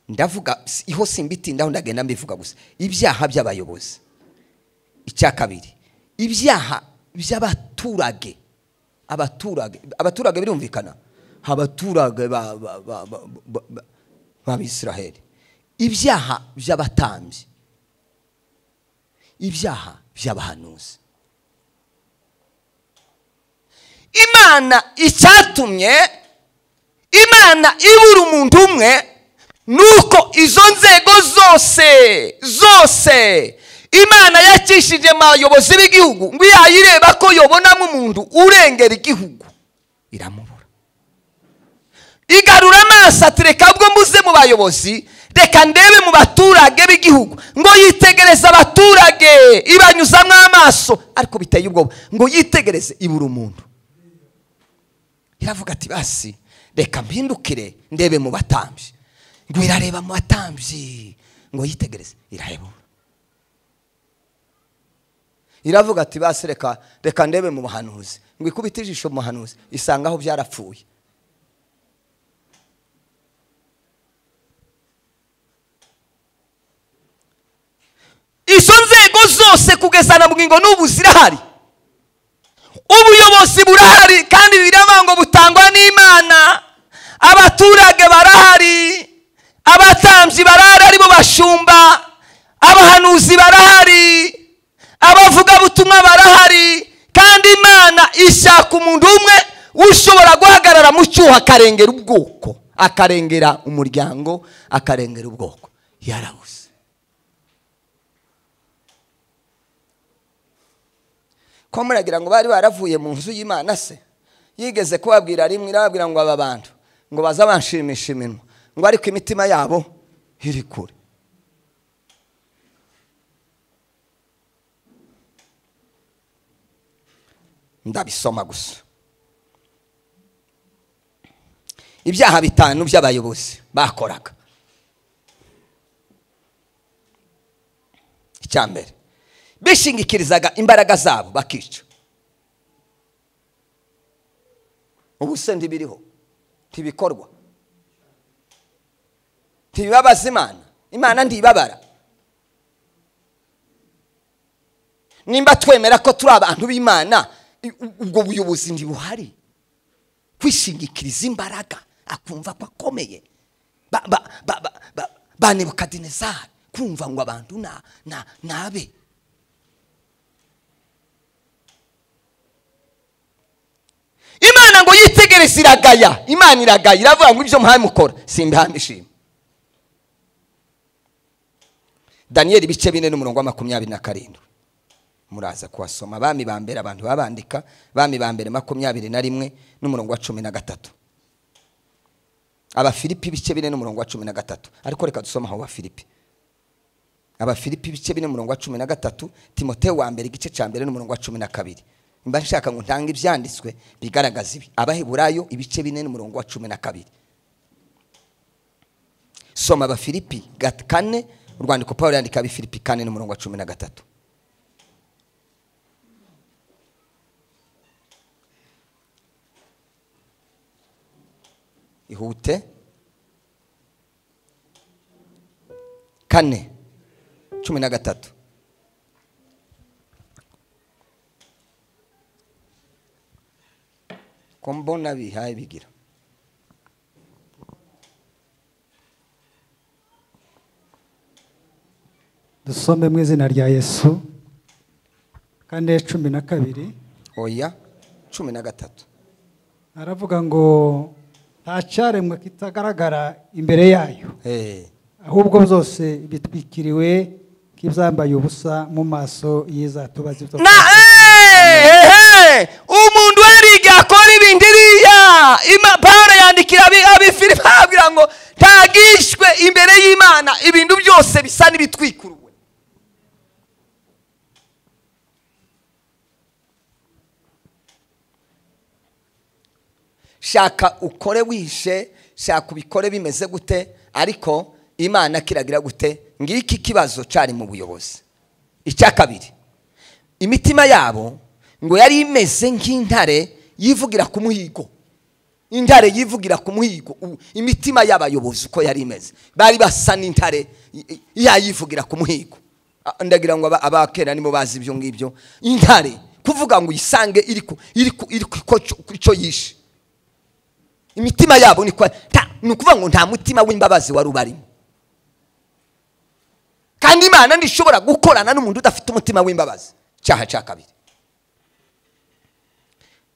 ndavuga iho simbitindaho, ndagenda mbivuga gusa ibyaha by'abayobozi. Icya kabiri, ibyaha by'abaturage. Abaturage birumvikana, abaturage b'Abisiraheli. Ibyaha by'abatambyi, ibyaha by'abahanuzi. Imana icyatumye Imana ibura umuntu umwe nuko izo nzego zose Imana yakishije abayobozi b'igihugu ngo yayireba ko yobonamo umuntu urengera igihugu, iramubura. Igarura amaso ati reka bwo mbuze mu bayobozi, reka ndebe mu baturage b'igihugu, ngo yitegereze abaturage, ibanyuzamo amaso, ariko biteye ubwoba, ngo yitegereze ibura umuntu. Iravuga ati basi reka mpindukire ndebe mu batambyi, ngo irareba mu batambyi, ngo yitegereze, irahebura. Iravuga ati basi reka ndebe mu bahanuzi, ngo ikubite ijisho mu bahanuzi, isanga aho byarapfuye. Izo nzego zose kugeza na bugingo n'ubu zirahari. Ubuyobozi burahari kandi biravuga ngo butangwa n'Imana. Abaturage barahari, abatambyi barahari aribo bashumba, abahanuzi barahari, abavuga butumwa barahari, kandi Imana ishaka umuntu umwe ushobora guhagarara mu cyuho akarengera ubwoko, akarengera umuryango, akarengera ubwoko. Yarabuze. Ko muragira ngo bari baravuye mu nzu y'Imana se? Yigeze kubabwira rimwe, irababwira ngo aba bantu ngo baza banshimisha iminwa, ngo ariko imitima yabo iri kure. Ndabisoma gusa. Ibyaha bitanu by'abayobozi bakoraga. Icyambere, bishingikirizaga imbaraga zabo bakica. Ubu se ndibiriho, tibikorwa, tibibabaza Imana. Imana ndibabara. Nimba twemera ko turi abantu b'Imana, ubwo buyobozi ndibuhari. Kwishingikiriza imbaraga, akumva ko akomeye. Ba Nebukadinezari kumva ngo abantu nabe. Imana ngo yitegereze iragaya. Imana iragaya, iravuga ngo ibyo muhaye mukora simbihambishima. Daniel ibice 4:27 muraza kuwasoma. Bami ba mbere abantu babandika, Bami ba mbere 21:13. Abafilipi ibice 4:13. Ariko reka dusoma aho Abafilipi. Abafilipi ibice 4:13, Timoteyo wa mbere igice cya mbere 12. Mba nshaka ngo ntanga ibyanditswe bigaragaza ibi. Abaheburayo ibice 4:12. Soma Abafilipi 4, urwandiko Paulo yandika Abafilipi 4:13. Ihute 4:13. Kombona bihaye bigira. Dusome mu izina rya Yesu. 4:12. Oya 13. Aravuga ngo nta cyaremwe kitagaragara imbere yayo, ahubwo byose bitwikiriwe k'ibyambaye ubusa mu maso y'izatubaza ibyo umuntu wariga akora ibindi Pawulo yandikira abifilipi ababwira ngo ntagishwe imbere y'Imana ibintu byose bisa n'ibitwikuruwe. Shaka ukore wishe, shaka ubikore bimeze gute, ariko Imana kiragira gute? Ngiki kibazo cyari mu buyobozi. Icya kabiri, imitima yabo ngo yari imeze nk'intare yivugira ku muhigo. Intare yivugira ku muhigo. Imitima y'abayobozi uko yari imeze, bari basa n'intare yayivugira ku muhigo. Ndagira ngo abakera nimo bazi ibyo ngibyo. Intare kuvuga ngo isange iri icyo yishe. Imitima yabo ni ukuvuga ngo nta mutima w'imbabazi wari ubarimo. Kandi Imana ndishobora gukorana n'umuntu udafite umutima w'imbabazi. Cyaha cya kabiri,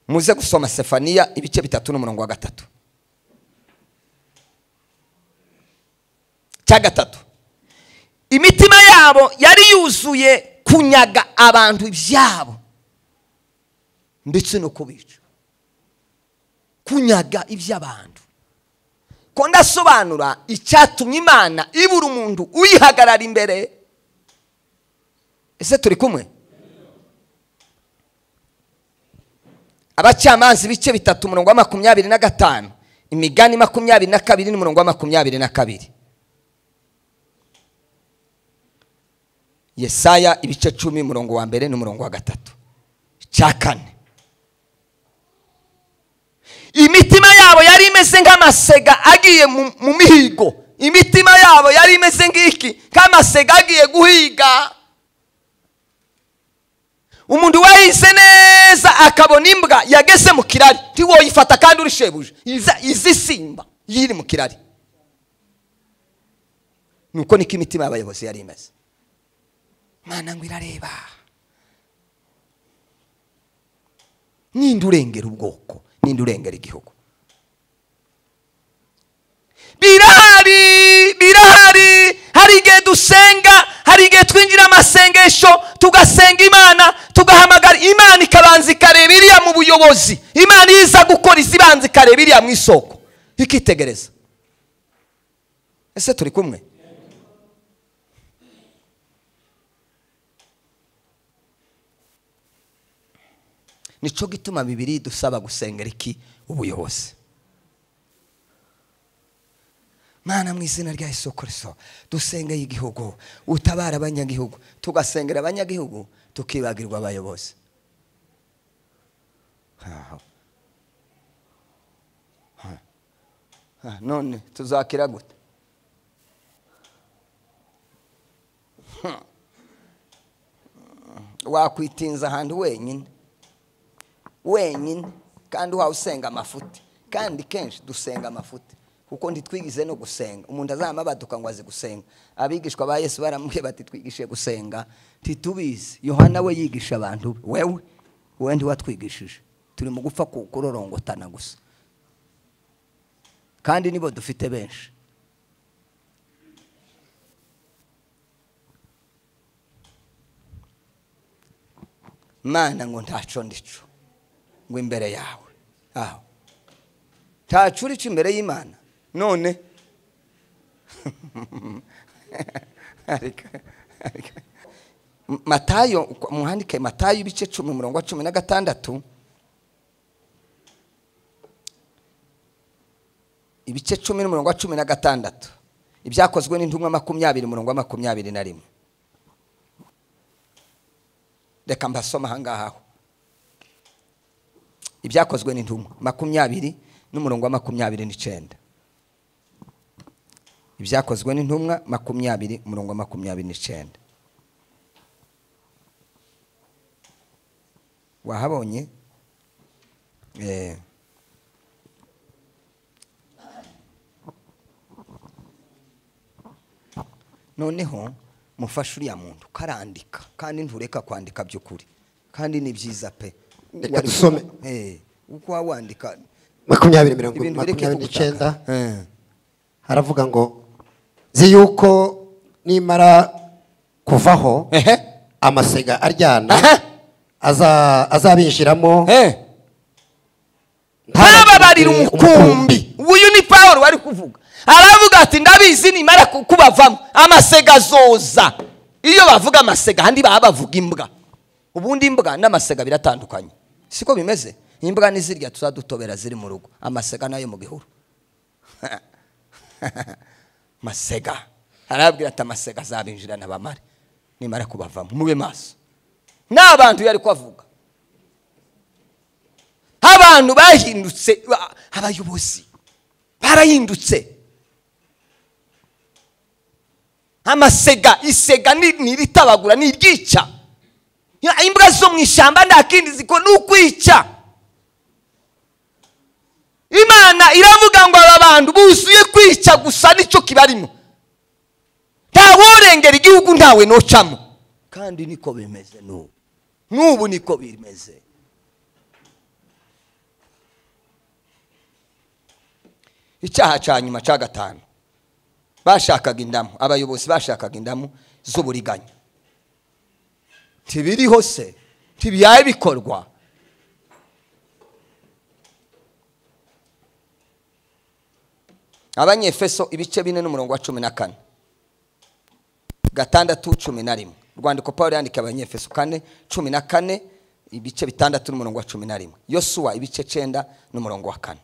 muze gusoma Sefaniya ibice 3 n'umurongo wa 3. Cya gatatu, imitima yabo yari yuzuye kunyaga abantu ibyabo ndetse no kubica. Kunyaga iby'abantu. Ko ndasobanura icyatumye Imana ibura umuntu uyihagarara imbere. Ese turi kumwe? Abacamanza ibice 3 umurongo wa 25, Imigani 22 n'umurongo wa 22. Yesaya ibice 10 umurongo wa 2 n'umurongo wa 3. Cya kane, imitima yabo yari imeze nk'amasega agiye mu mihigo. Imitima yabo yari imeze ngiki nk'amasega agiye guhiga. Umuntu wahize neza akabona imbwa yageze mu kirari, ntiwoyifata kandi uri shebuje. Izi simba yiri mu kirari. Nuko niko imitima y'abayobozi yari imeze. Mana ngo irareba, ninde urengera ubwoko, ninde urengera igihugu. Birahari hari igihe dusenga, hari igihe twinjira amasengesho tugasenga Imana, tugahamagara Imana ikabanza ikareba iriya mu buyobozi. Imana iza gukora izibanza ikareba iriya mu isoko ikitegereza. Ese turi kumwe? Nico gituma Bibiliya dusaba gusengera iki? Ubuyobozi. Mana mu izina rya Yesu Kristo dusengeye igihugu, utabara abanyagihugu, tugasengera abanyagihugu, tukibagirwa abayobozi. None tuzakira gute? Wakwitinza ahantu wenyine kandi wawusenga amafuti. Kandi kenshi dusenga amafuti kuko ntitwigize no gusenga. Umuntu azama baduka ngo azi gusenga. Abigishwa ba Yesu baramubwiye bati twigishe gusenga, ntitubizi. Yohana we yigisha abantu. Wewe ndi watwigishije. Turi mu gupfa kurorongotana gusa, kandi nibo dufite benshi. Mana ngo ntaco ndico ngo imbere yawe. Aho ntacuri cyo imbere y'Imana. None Matayo, muhandike Matayo ibice 10 umurongo wa 16. Ibice 10 umurongo wa 16. Ibyakozwe n'intumwa 20 umurongo wa 21. Reka mbasoma hangaha. Ibyakozwe n'intumwa 20 n'umurongo wa 29. Ibyakozwe n'intumwa 20 umurongo wa 29. Wahabonye? Noneho mufashe uriya muntu karandika, kandi ntureka kwandika by'ukuri, kandi ni byiza pe. Reka dusome. Uko wandika 20:29 haravuga ngo zi yuko nimara kuvaho amasega aryana azabinjiramo ntababarira umukumbi. Uyu ni Pawulo wari kuvuga, aravuga ati ndabizi nimara kubavamo amasega azoza. Iyo bavuga amasega handi baba bavuga imbwa. Ubundi imbwa n'amasega biratandukanye, siko bimeze? Imbwa nizirya tuzadutobera ziri mu rugo, amasega nayo mu gihuru. Masega arabwira ati amasega azabinjirana bamare nimara kubavamo, mube maso. N'abantu yari kwavuga, abantu bahindutse, abayobozi barahindutse. Amasega, isega ni ritabagura, ni ryica. Imbwa zo mu ishyamba nta kindi ziko n'ukwica. Imana iravuga ngo aba bantu buzuye kwica gusa nicyo kibarimo, ntaworengera igihugu ntawe nocamo. Kandi niko bimeze n'ubu niko bimeze. Icyaha cya nyuma cya gatanu, bashakaga indamu, abayobozi bashakaga indamu z'uburiganya. Tibiriho se, tibiyaye bikorwa. Abanyefeso ibice 4:14 6:11. Rwandiko Pawulo yandika Abanyefeso 4:14 ibice 6:11. Yosuwa ibice 9:4.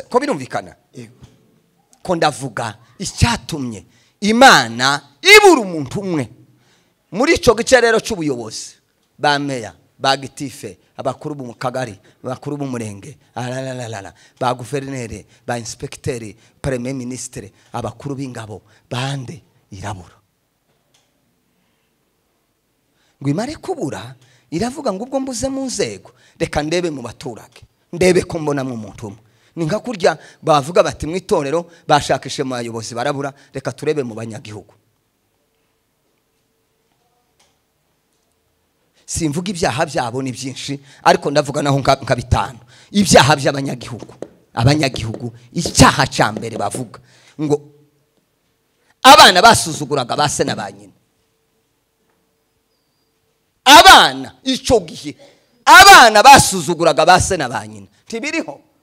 Ko birumvikana? Ko ndavuga icyatumye Imana ibura umuntu umwe muri ico gice rero cy'ubuyobozi, ba meya, ba gitife, abakuru mu kagari, abakuru mu murenge, ba guverineri, ba inspecteur, premier ministre, abakuru b'ingabo, bande irabura. Ngo imare kubura, iravuga ngo ubwo mbuze mu nzego, reka ndebe mu baturage, ndebe ko mbona mu muntu umwe. Ni nka kurya bavuga bati mu itorero bashakishe mu bayobozi barabura, reka turebe mu banyagihugu. Simvuga ibyaha byabo ni byinshi, ariko ndavuga naho nka bitanu. Ibyaha abanyagihugu, icyaha cya mbere bavuga ngo abana basuzuguraga base na banyina. Abana icyo gihe abana basuzuguraga base na banyina, tibiriho?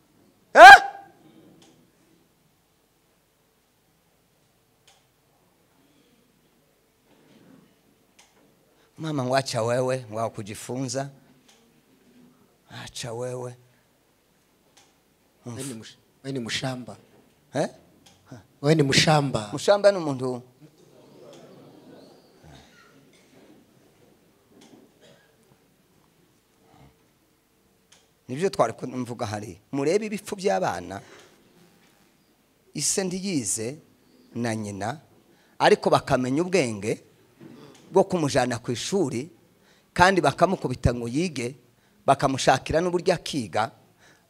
Mama wacha wewe wao kujifunza, acha wewe. Wewe ni mushamba. Wewe ni mushamba. Mushamba ni umuntu. Nibyo twari kumvuga hari. Murebe ibipfu by'abana, ise ndiyize na nyina, ariko bakamenya ubwenge bwo kumujana ku ishuri, kandi bakamukubita ngo yige, bakamushakira n'uburyo akiga,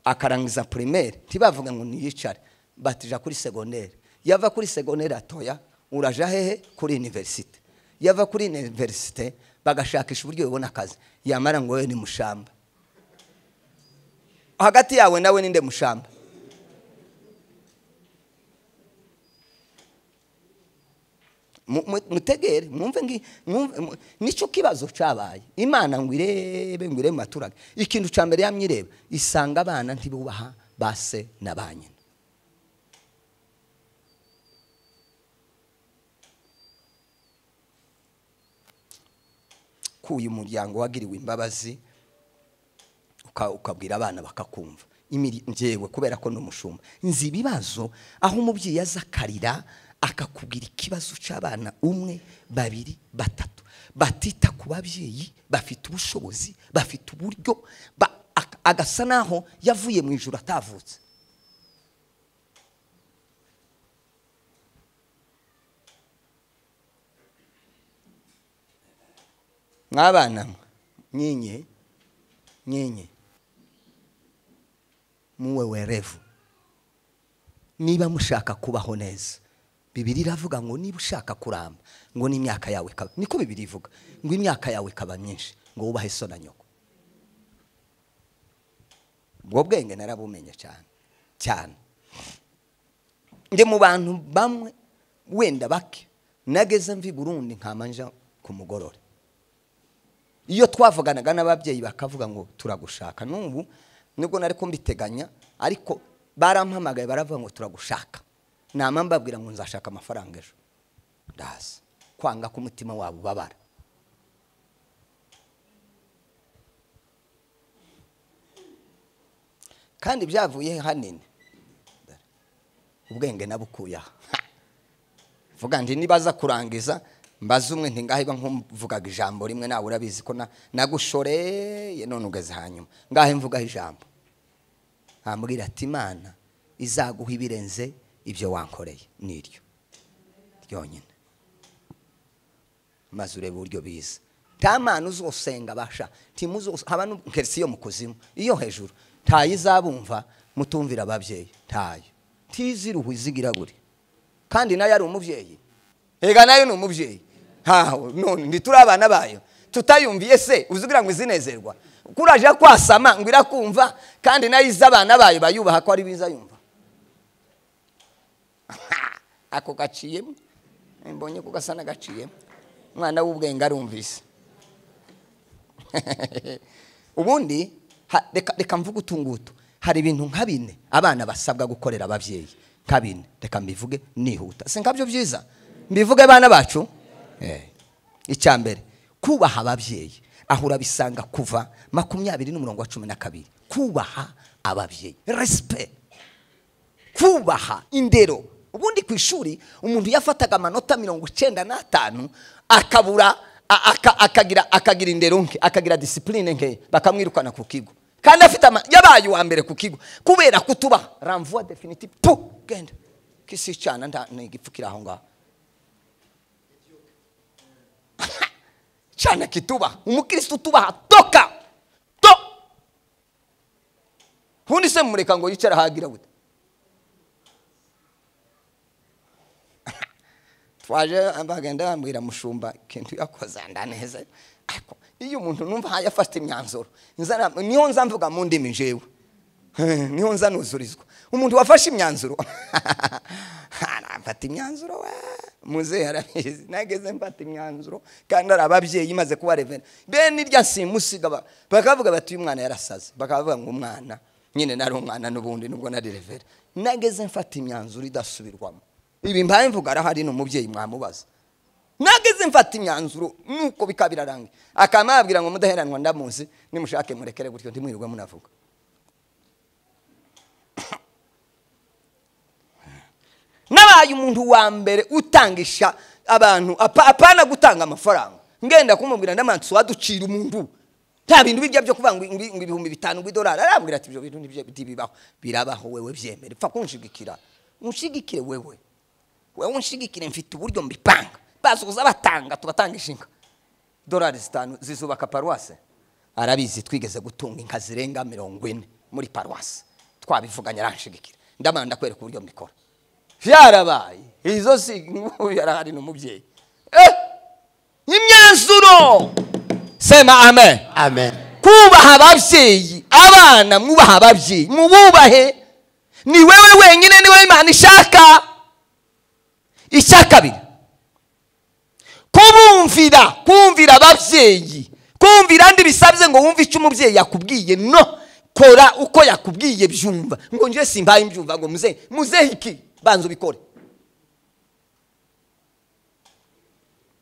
akarangiza primaire. Tibavuga ngo niyicare, batija kuri secondaire. Yava kuri secondaire atoya, uraja hehe? Kuri university. Yava kuri university, bagashakisha uburyo yobona akazi. Yamara ngo wewe ni mushamba. Hagati yawe nawe ninde mushamba? Mutegere, mwumve nico kibazo cyabaye. Imana ngo irebe maturage. Ikintu cya mbere yamyireba, isanga abana ntibubaha base na banyina. Kuyu muryango wagiriwe imbabazi, ukabwira abana bakakumva. Njyewe kubera ko no mushumba nzi ibibazo aho umubyeyi yazakarira akakubwira ikibazo cy'abana 1, 2, 3 batita ku babyeyi, bafite ubushobozi, bafite uburyo, agasa naho yavuye mu ijuru atavutse. Mwabana nyenye muwe werevu, niba mushaka kubaho neza, Bibiri iravuga ngo niba ushaka kuramba ngo n'imyaka yawe ikaba, niko Bibiri ivuga ngo imyaka yawe ikaba myinshi ngo wubahe so na nyoko. Ubwo bwenge narabumenye cyane. Ndi mu bantu bamwe wenda bake nageze mvi Burundi nkamanja ku mugorore. Iyo twavuganaga n'ababyeyi bakavuga ngo turagushaka, n'ubu nibwo nariko mbiteganya, ariko barampamagaye baravuga ngo turagushaka. Nama mbabwira ngo nzashaka amafaranga ejo. Ndaza kwanga ku mutima wabo babara. Kandi byavuye hanini. Ubwenge nabukuya. Vuga ndi nibaza kurangiza mbaza umwe nti ngahe nkumvugaga ijambo rimwe, nawe urabizi ko nagushoreye none ugeze hanyuma. Ngahe mvugaho ijambo. Ambwira ati Imana izaguha ibirenze ibyo wankoreye niryo ryonyine. Maze urebe uburyo biza. Tamana uzosenga basha timuzo haba nkerisiyo mu kuzimu iyo hejuru ntayizabumva mutumvira ababyeyi ntayo tiziruhu izigira guri. Kandi nayo ari umubyeyi, ega nayo ni umubyeyi. None nditura abana bayo tutayumviye se uzugira ngo izinezerwa kuraje kwasama ngo irakumva, kandi nayo izabana bayo bayubaha ko ari biza yumva. Ako gaciyemo mbonye ko gasana gaciyemo, mwana w'ubwenge arumvise. Ubundi reka mvuga utungutu, hari ibintu nka bine abana basabwa gukorera ababyeyi, nka bine reka mbivuge nihuta. Se nkabyo byiza mbivuge bana bacu. Icyambere kubaha ababyeyi, aho urabisanga kuva 20:12. Kubaha ababyeyi, respect, kubaha indero. Ubundi ku ishuri umuntu yafataga amanota 95 akabura akagira indero nke, akagira discipline nke, bakamwirukana ku kigo. Kandi afite yabaye wa mbere ku kigo kubera kutuba renvoi définitif pu genda kisi cyana nigipfukira aho ngaho. Cyana kituba umukristo tubaha toka to hundi se mureka ngo yicara hagira gute. Twaje ambagenda bambwira mushumba kintu yakoza ndaneze. Ako iyo umuntu numva hayafata imyanzuro nzana niho nzamvuga mu ndimi njewe, niho nzanuzurizwa. Umuntu wafashe imyanzuro mfata imyanzuro we muze yarabizi nageze mfata imyanzuro kandi arababyeyi maze kuba revene bene irya simusiga bakavuga bati uyu mwana yarasaze, bakavuga ngo umwana nyine nari umwana n'ubundi nubwo nari revene. Nageze mfata imyanzuro idasubirwamo. Ibi mbaye mvuga arahari n'umubyeyi mwamubaza. Nageze mfata imyanzuro nuko bikabirarange akamabwira ngo mudaheranwa ndamuzi nimushake murekere gutyo ntimwirirwe munavuga. Nabaye umuntu wa mbere utangisha abantu apana gutanga amafaranga. Ngenda kumubwira ndamansi waducira umuntu nta bintu bijya byo kuvuga ngo $5,000 $1 arambwira ati ibyo bintu nibyo bibaho, birabaho wewe byemere pfa kunshigikira unshigikire wewe unshigikire mfite uburyo mbipanga bazuza batanga tubatangisha inka $5 zizubaka paruwase. Arabizi twigeze gutunga inka zirenga 40 muri paruwase, twabivuganye aranshigikira ndamanda kwereka uburyo mbikora. Byarabaye izo si yarahari n'umubyeyi. Imyanzuro sema amen. Amen. Kubaha ababyeyi, abana mwubaha ababyeyi mububahe, ni wewe wenyine niwe Imana ishaka. Icyakabiri kumvira ababyeyi, kumvira andi bisabye ngo wumve icyo umubyeyi yakubwiye. No, kora uko yakubwiye byumva. Ngo nje simbaye mbyumva ngo muze iki banzo bikore.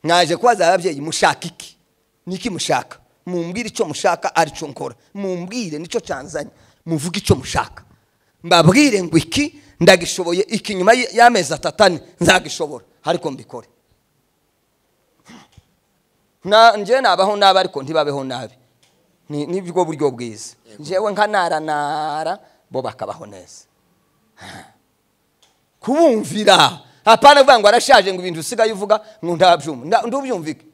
Naje kwaza ababyeyi mushaka iki? Niki mushaka? Mumbwire icyo mushaka ari cyo nkora. Mumbwire nico cyanzanye. Muvuge icyo mushaka. Mbabwire ngo iki ndagishoboye, iki nyuma y'amezi 3 nzagishobora ariko mbikore. Nje nabaho nabi ariko ntibabeho nabi. Nibwo buryo bwiza. Jewe nkanara bo bakabaho neza. Kubumvira apana vuga ngo arashaje ngo ibintu usigaye uvuga ngo ndabyumva ndubyumvike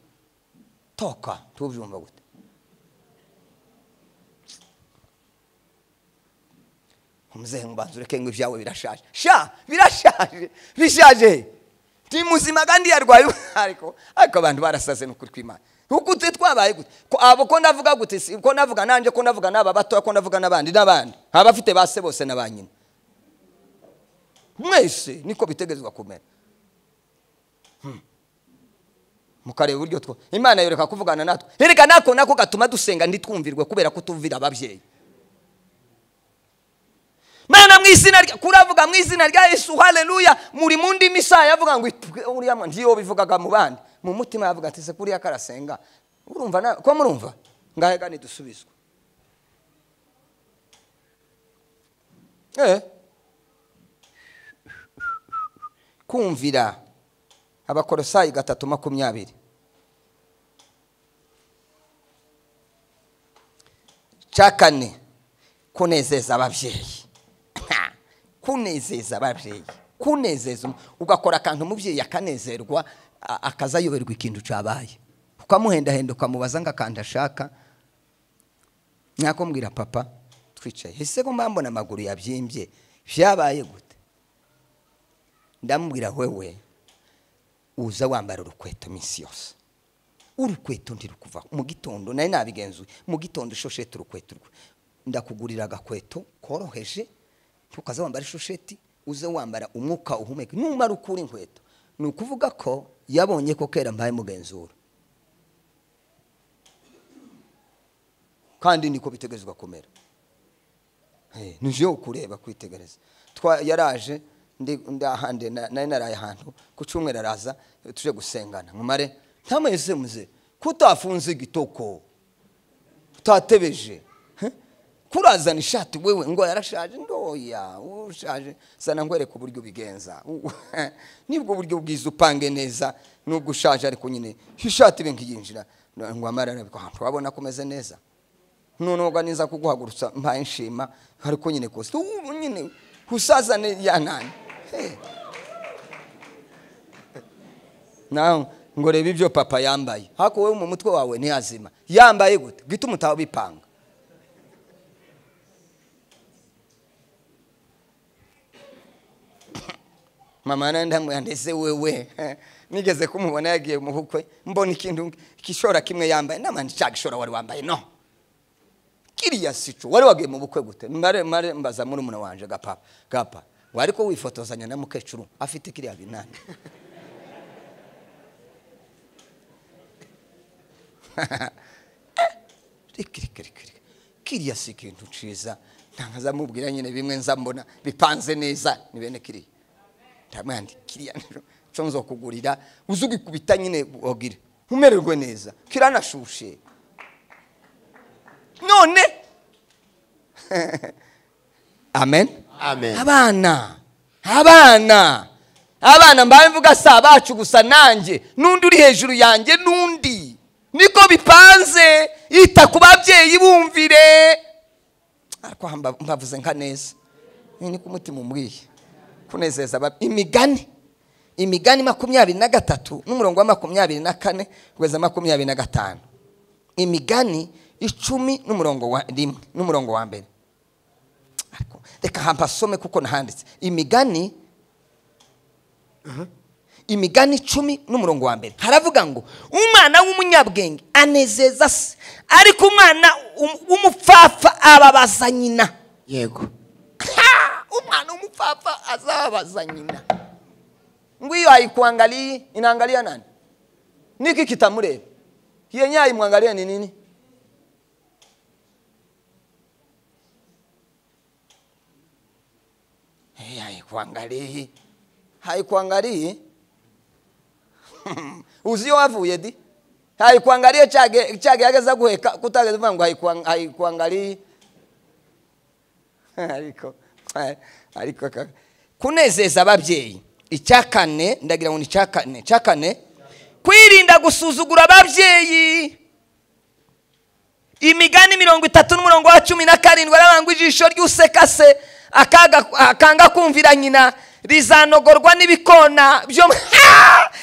toka tubyumva gute. Umuzehe mbanzure kengo ibyawe birashaje birashaje bishaje ndi muzima kandi yarwaye ariko abantu barasaze n'ukuri kw'Imana uko twabaye gute abo ko ndavuga gute ko navuga nanje ko navuga n'aba bato ko navuga n'abandi abafite base bose n'abanyina mwese niko bitegezwa kumera mukareba uburyo Imana yoreka kuvugana natwe hereka nako gatuma dusenga nditwumvirwe kubera ko tuvira ababyeyi Mana mwizina kuravuga mwizina rya Yesu haleluya muri mundi misaya yavuga ngo uriya ndiyo bivugaga mu bandi mu mutima yavuga ati se kuriya karasenga urumva ko murumva ngahega ni dusubizwa kumvira Abakolosayi 3:20 cyakane kunezeza ababyeyi kunezeza ababyeyi kunezeza ugakora akantu umubyeyi akanezerwa akazayoberwa ikintu cyabaye ukamuhendahenda ukamubaza ngo akanda ashaka nyakombwira papa twicaye ese ko mbambona amaguru yabyimbye byabaye gute ndamubwira wewe uza wambara urukweto minsi yose urukweto ndirukuva mu gitondo nari nabigenzuye mu gitondo ishosheti urukweto ndakugurira agakweto koroheje tukaza wambara ishosheti uze wambara umwuka uhumeka numara ukura inkweto ni ukuvuga ko yabonye ko kera mbaye mugenzura kandi niko bitegezwa kumera nije ukureba kwitegereza yaraje ndahande nari naraye ahantu ku cyumweru araza tuje gusengana nkumare ntameze muze kutafunze igitoko utatebeje kurazana ishati wewe ngo yarashaje ndoya ushaje sana ngwereka uburyo bigenza nibwo buryo bwiza upange neza nubwo ushaje ariko nyine ishati benkiyinjira ngo amarana biko wabona komeze neza none organiza kuguhagurutsa mbaye nshima ariko nyine kose nyine kusazane yanani naho ngo reba ibyo papa yambaye hako wewe mu mutwe wawe ntiyazima yambaye gute gituma utaho bipanga mama nanda yandeze wewe nigeze kumubona yagiye mu bukwe mbona ikintu kishora kimwe yambaye namandi cyagishora wari wambaye no kiriya sico wari wagiye mu bukwe gute mare mbaza muri umuna wanje gapa wari ko wifotozanya na mukecuru afite kiriya binani kiriya si ikintu ciza ntangaza mubwira nyine bimwe nzambona bipanze neza ni bene kiriya tamandi kiriya cyo nzokugurira uzugikubita nyine ogire umererwe neza kiranashushe none amen abana mbaye mvuga sa bacu gusa nanjye nundi uri hejuru yanjye nundi niko bipanze ita ku babyeyi bumvire ariko mbavuze nka neza ni ku mutima umwiye kunezeza imigani 23 n'umurongo wa 24 kugeza 25 imigani 10 n'umurongo wa 1 n'umurongo wa mbere ariko reka hampasome kuko nahanditse imigani 10 n'umurongo wa mbere haravuga ngo umwana w'umunyabwenge anezeza se ariko umwana w'umupfapfa ababaza nyina yego umwana w'umupfapfa azabaza nyina ngwiyo haikuangalia inaangalia nani niki kitamureba yenye haimwangalia ni nini haikuangalia uzio wavuye di haikuangalia chage yageza guheka kutageza vangu haikuangalia ariko kunezeza ababyeyi icyakane ndagira ngo ni cyakane kwirinda gusuzugura ababyeyi imigani 30 n'umurongo wa 17 arabangwa ijisho ry'useka se akanga kumvira nyina rizanogorwa n'ibikona byo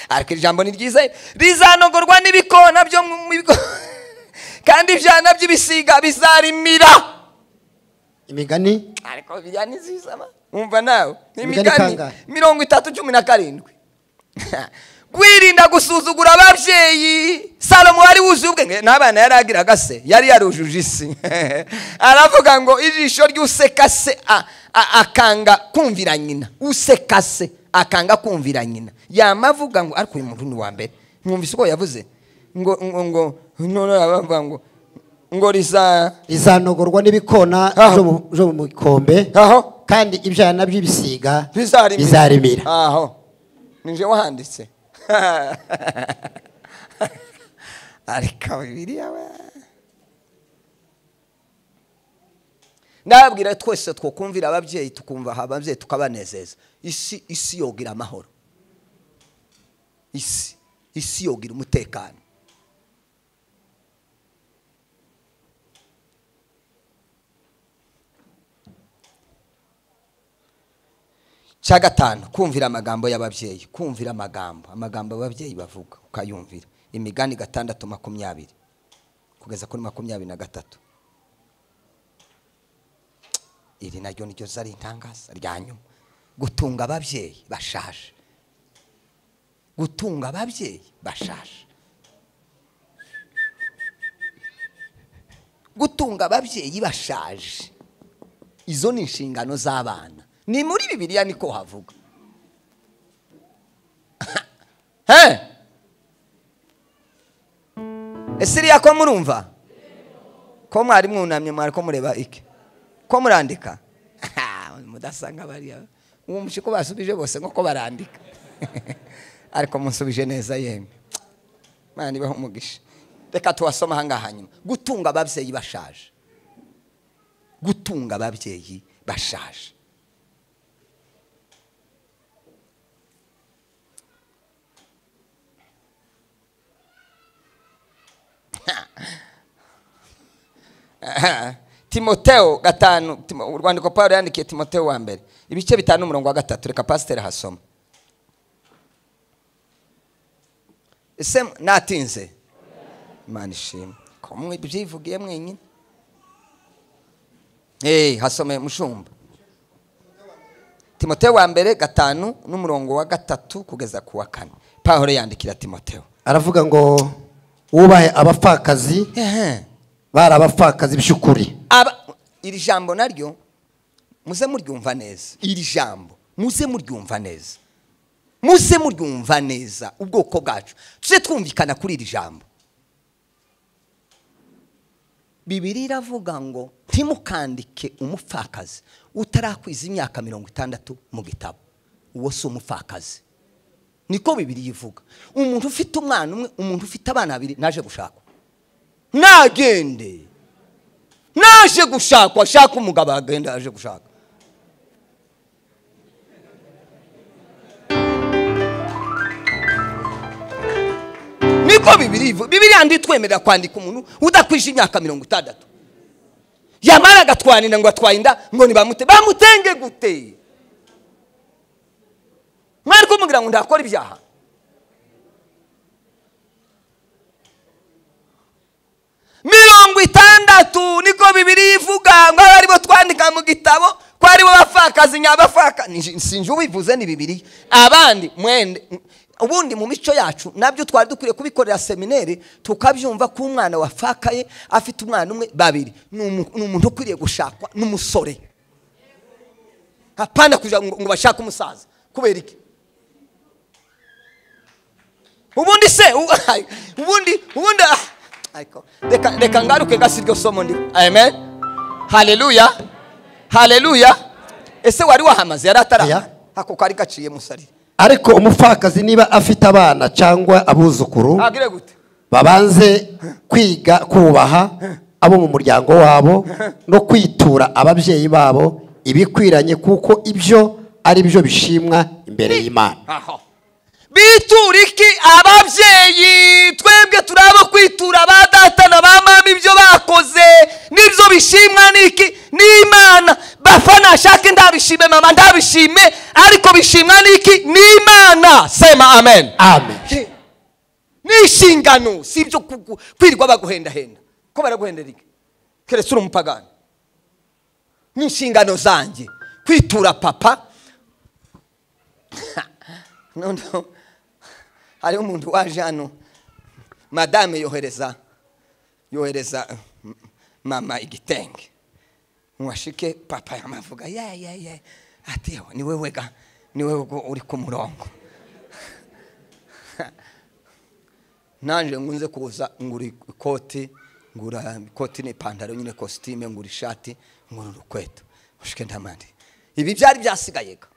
ariko ijambo ni ryiza rizanogorwa n'ibikona byo kandi ibyana by'ibisiga bizarimira imigani ariko bijyana izizama umva nawe imigani 30:17 Kwirinda gusuzugura ababyeyi. Salomo wari wuzuye ubwenge, n'abana yaragiraga se, yari yarujuje isi. Aravuga ngo ijisho ry'useka se akanga kumvira nyina. Useka se akanga kumvira nyina. Yamavuga ngo ariko uyu muntu ni wa mbere. Mwumvise uko yavuze ngo none abavuga ngo rizanogorwa n'ibikona byo mu bikombe, kandi ibyana by'ibisiga bizarimira. Aho ninje wahanditse. Ariko Bibiliya we, ndabwira twese twokumvira ababyeyi, tukumva ababyeyi tukabanezeza. Isi yogira amahoro, isi yogira umutekano. Cya gatanu, kumvira amagambo y'ababyeyi. Kumvira amagambo ababyeyi bavuga ukayumvira. Imigani 6:20 kugeza kuri 23. Iri naryo niryo zari intangaza ryanyuma. Gutunga ababyeyi bashaje. Gutunga ababyeyi bashaje. Gutunga ababyeyi bashaje. Izo ni inshingano z'abana. Ni muri Bibiliya niko havuga. Esiriya ko murumva? Ko mwari mwunamye mwari ko mureba iki? Ko murandika? Mudasanga bariya. Umumshi ko basubije bose ngo barandika. Ariko munsubije neza yemwe. Mani baho umugisha. Reka tuwasoma hanga hanyuma. Gutunga ababyeyi bashaje. Gutunga ababyeyi bashaje. Timoteo 5, urwandiko Paulo yandikiye Timoteo wa mbere ibice 5:3. Reka pastor hasoma. Ese natinze? Imana ishimwe. Ko mwe byivugiye mwenyine. Hasome mushumba. Timoteo wa mbere 5:3 kugeza ku wa 4. Paulo yandikira Timoteo. Aravuga ngo wubahe abapfakazi. Bara abapfakazi bishukuri. Iri jambo naryo muze muryumva neza. Iri jambo muze muryumva neza. Muze muryumva neza ubwoko bwacu. Tuze twumvikana kuri iri jambo. Bibiliya iravuga ngo ntimukandike umupfakazi utarakwiza imyaka 60 mu gitabo. Uwo si umupfakazi. Niko Bibiliya ivuga. Umuntu ufite umwana umwe, umuntu ufite abana 2 naje gushaka. Nagende. Naje gushaka, ashaka umugabo agenda aje gushaka. Niko Bibiliya nditwemerera kwandika umuntu udakwije imyaka 60. Yamara agatwanira ngo atwayinda ngo nibamute. Bamutenge gute? Mwari kumubwira ngo ndakora ibyaha. Mirongo 60 niko Bibiliya ivuga ngo aribo twandika mu gitabo ko aribo bafakazi nyabafaka. Sinje ubivuze ni Bibiliya. Abandi mwende ubundi mu mico yacu nabyo twari dukwiye kubikorera seminari tukabyumva ko umwana wafakaye afite umwana umwe 2 n'umuntu ukwiriye gushakwa n'umusore. Hapana kuja ngo bashaka umusaza. Kubera iki? Ubundi se ubundi reka ngaruke gasiryo somo ndi. Amen. Haleluya. Haleluya. Ese wari wahamaze yaratara hako kari gaciye musari. Ariko umupfakazi niba afite abana cyangwa abuzukuru agire gute? Babanze kwiga kubaha abo mu muryango wabo no kwitura ababyeyi babo ibikwiranye, kuko ibyo ari byo bishimwa imbere y'Imana. Bituriki ababyeyi twebwe turabo kwitura ba data na ba mama ibyo bakoze nibyo bishimwa niki n'Imana. Bafana shake ndabishime mama ndabishime ariko bishimwa niki n'Imana. Sema amen. Amen. Nishingano sibyo kwirwa baguhenda henda ko baraguhendera iki keretse uri umupagani. Nishingano zanjye kwitura papa no hariho umuntu waje hano, madame yohereza mama igitenge, mwashike papa yamavuga ye ati ni wewe ga, ni wewe uri ku murongo. Nanje ngunze kuza nguri ikoti n'ipantaro nyine costume, nguri ishati, nguri urukweto, ushike ndamande. Ibi byari byasigaye ga,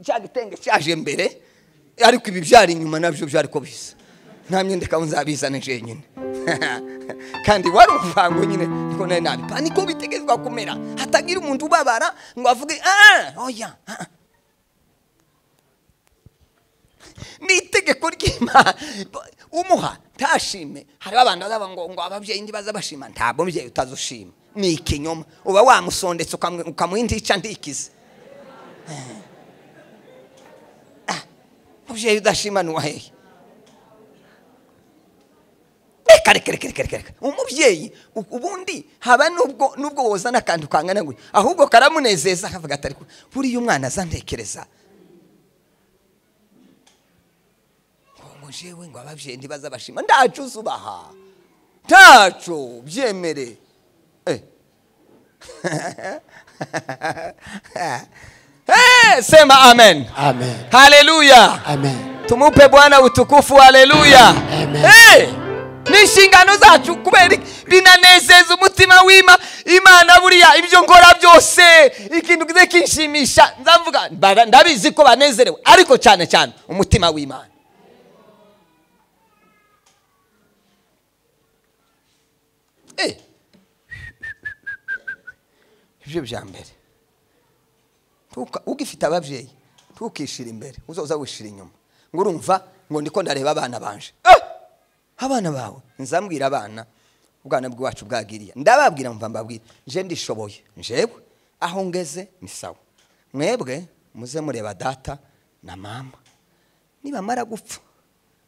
cya gitenge cyaje mbere, ariko ibi byari inyuma nabyo byari ko bisa. Nta myenda kawunzabizana nje nyine. Kandi wari uvango nyine niko nabi pa niko bitegezwa kumera, hatagira umuntu ubabara ngo avuge oya ni itegeko ry'Imana umuha ntashime. Hari abantu bazaba ngo ababyeyi ndi baza bashima, ntabwo mubyeyi utazushima, ni ikinyoma. Uba wamusondetse ukamuhindica ndikize. Mubyeyi udashima nuwahehe? Kare umubyeyi ubundi haba nubwo wozana kandi ukangana ngo ahubwo karamunezeza, akavuga atari buriya umwana azantekereza ngo jewe ngo abavyeyi ndibaza bashima, ndacu uzubaha, ndacu byemere. Sema amen. Amen. Haleluya. Amen. Tumupe Bwana utukufu. Haleluya. Amen. N'inshingano zacu kubera binanezeza umutima w'Imana. Imana buriya ibyo nkora byose ikintu kize kinshimisha, nzavuga ndabizi ko banezerewe, ariko cyane cyane umutima w'Imana. Ibyo bya mbere ugifite ababyeyi tukishira imbere, uzoza wishira inyuma ngo urumva ngo ndiko ndareba abana banje. Abana bawe nzambwira abana ubwana bwacu bwagiriye, ndababwira mva mbabwira nje ndishoboye, njewe aho ngeze ni sawa, mwebwe muze mureba data na mama, niba mara gupfa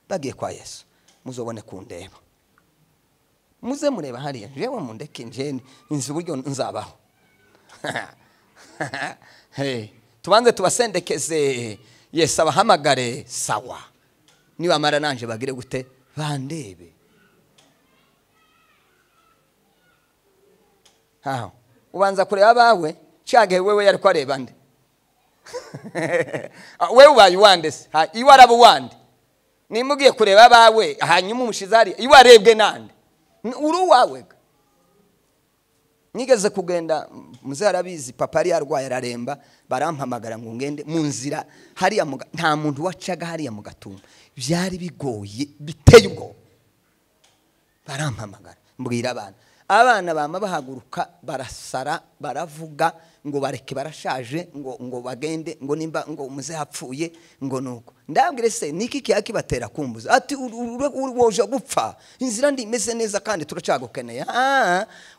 bagiye kwa Yesu muzobone kundeba, muze mureba hariya jewe mundeke nje inzi buryo nzabaho. Tubanze tubasendekeze Yesu abahamagare sawa, niba mara nanje bagire gute bandebe. Ubanza kureba abawe cyage wewe yari kwareba nde? Wewe ubaye wande se iwe arabo wande, nimugiye kureba abawe hanyuma umushizari iwe arebwe nande uri wawe. Nigeze kugenda muze arabizi, papa ari arwaye araremba, barampamagara ngo ngende mu nzira hariya nta muntu wacaga hariya mu Gatumba, byari bigoye biteye ubwo. Barampamagara mbwira abana bama bahaguruka barasara, baravuga ngo bareke barashaje, ngo bagende, ngo nimba ngo muze hapfuye, ngo nuko ndabwire se niki kiyakibatera kumbuza ati woje gupfa, inzira ndi imeze neza kandi turacagukeneye.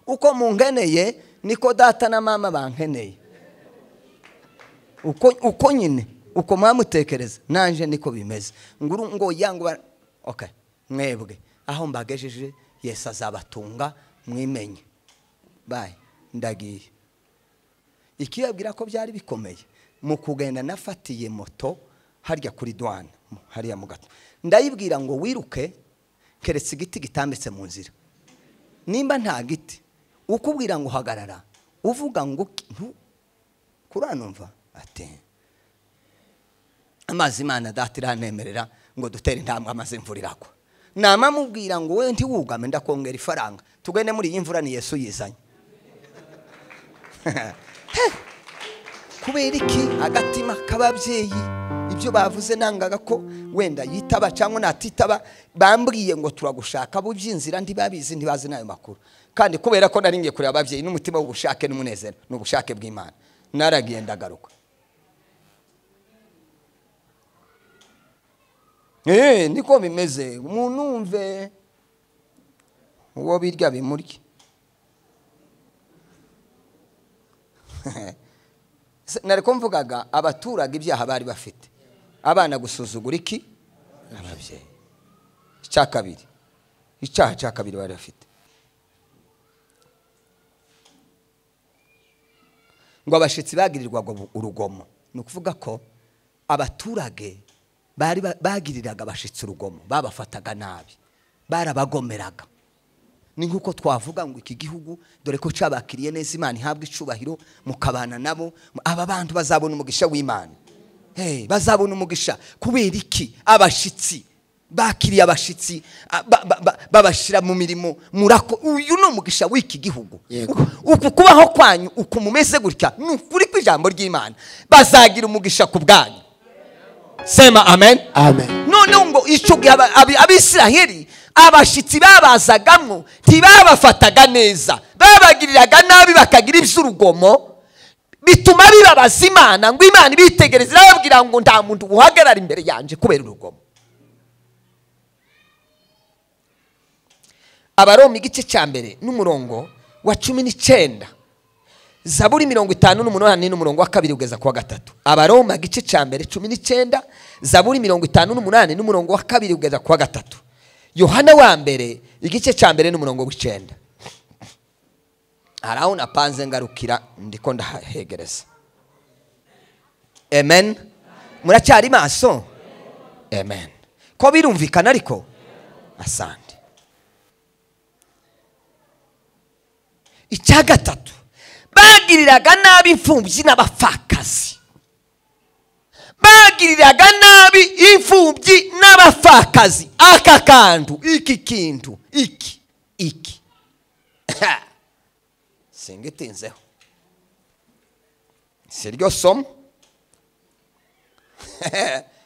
Uko mungeneye niko data na mama bankeneye, uko nyine uko mwamutekereza nanje niko bimeze ngo yangu. Okay, mwebwe aho mbagejeje Yesu azabatunga mwimenye. Bye, ndagiye. Ikiyabwira ko byari bikomeye mu kugenda nafatiye moto harya kuri douane hariya mu gato, ndayibwira ngo wiruke keretse igiti gitambitse mu nzira, nimba nta giti ukubwira ngo hagarara uvuga ngo kuranumva ati amazi Imana data iranemerera ngo dutere intambwe amaze imvura iragwa. Nama mubwira ngo we ntiwugame ndakongera ifaranga tugende muri iyi mvura ni Yesu yizanye. Kubera iki agatima k'ababyeyi ibyo bavuze nangaga ko wenda yitaba cyangwa natitaba, bambwiye ngo turagushaka bubyinzira ndibabizi ntibazi nayo makuru, kandi kubera ko naringiye kuri ababyeyi n'umutima w'ubushake n'umunezero n'ubushake bw'Imana naragiye ndagaruka. Niko bimeze, umuntu umve uwo birya bimurya. Nariko mvugaga abaturage ibyaha bari bafite, abana gusuzugura iki ababyeyi. Icyaha cya kabiri bari bafite ngo abashitsi bagirirwaga urugomo, ni ukuvuga ko abaturage bagiriraga abashitsi urugomo, babafataga nabi, barabagomeraga. Ni nkuko twavuga ngo iki gihugu dore ko cabakiriye neza, Imana ihabwa icubahiro, mukabana nabo, aba bantu bazabona umugisha w'Imana. Bazabona umugisha kubera iki? Abashitsi bakiriye abashitsi, babashira mu mirimo, murako. Uyu no umugisha w'iki gihugu. Uku kubaho kwanyu uku mumeze gutya, nukuri kw'ijambo ry'Imana, bazagira umugisha ku bwanyu. Sema amen. Amen. None ngo ico gihe Abisiraheli abashitsi babazagamwo ntibabafataga neza, babagiriraga nabi, bakagira ivy'urugomo, bituma bibabaza Imana, ngo Imana ibitegereze irababwira ngo nta muntu uhagarara imbere yanje kubera urugomo. Abaroma igice cya mbere n'umurongo wa 19, Zaburi 58 n'umurongo wa 2 kugeza ku wa 3. Abaroma igice cya mbere 19, Zaburi 58 n'umurongo wa 2 kugeza ku wa 3. Yohana wa mbere igice cya mbere n'umurongo wa 9. Araho napanze ngarukira, ndiko ndahegereza. Amen. Muracyari maso? Amen. Ko birumvikana ariko? Asante. Icya gatatu, bagiriraga nabi imfubyi n'abapfakazi. Bagiriraga nabi imfubyi n'abapfakazi. Aka kantu, iki kintu, iki singitinzeho, siryo somo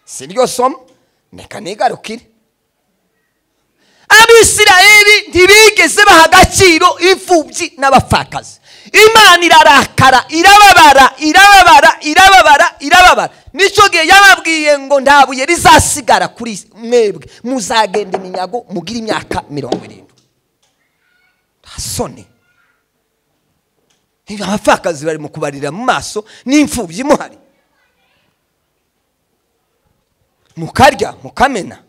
siryo somo, neka nigarukire. Abisiraheli ntibigeze baha agaciro imfubyi n'abapfakazi. Imana irarakara, irababara. Nico gihe yababwiye ngo nta buye rizasigara kuri mwebwe, muzagenda iminyago mugira imyaka 70. Hasoni abapfakazi bari mu kubarira mu maso, n'imfubyi muhari, mukarya mukamena.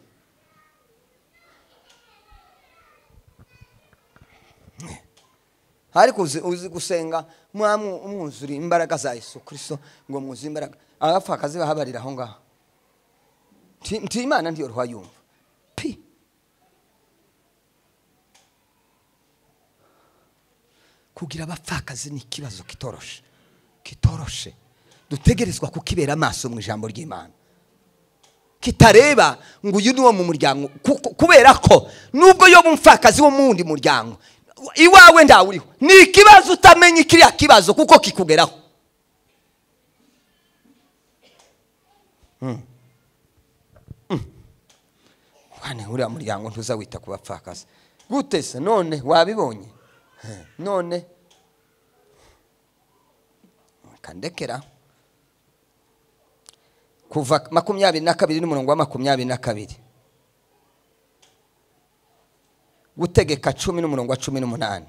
Ariko uzi gusenga mwuzuri imbaraga za Yesu Kristo, ngo mwuzi imbaraga, abapfakazi bahabarira aho ngaho. Imana ndiyo ruha yumva. Kugira abapfakazi ni ikibazo kitoroshe, dutegerezwa kukibera amaso mu ijambo ry'Imana, kitareba ngo uyu ni wo mu muryango, kubera ko nubwo yo bumfakazi wo mu wundi muryango, iwawe ndawuriho, ni ikibazo utamenya kiriya kibazo kuko kikugeraho. Wane uriya muryango ntuza wita ku bapfakazi gute se? None wabibonye? None kandekera kuva 22 n'umurongo wa 22, gutegeka 10 n'umurongo wa 18,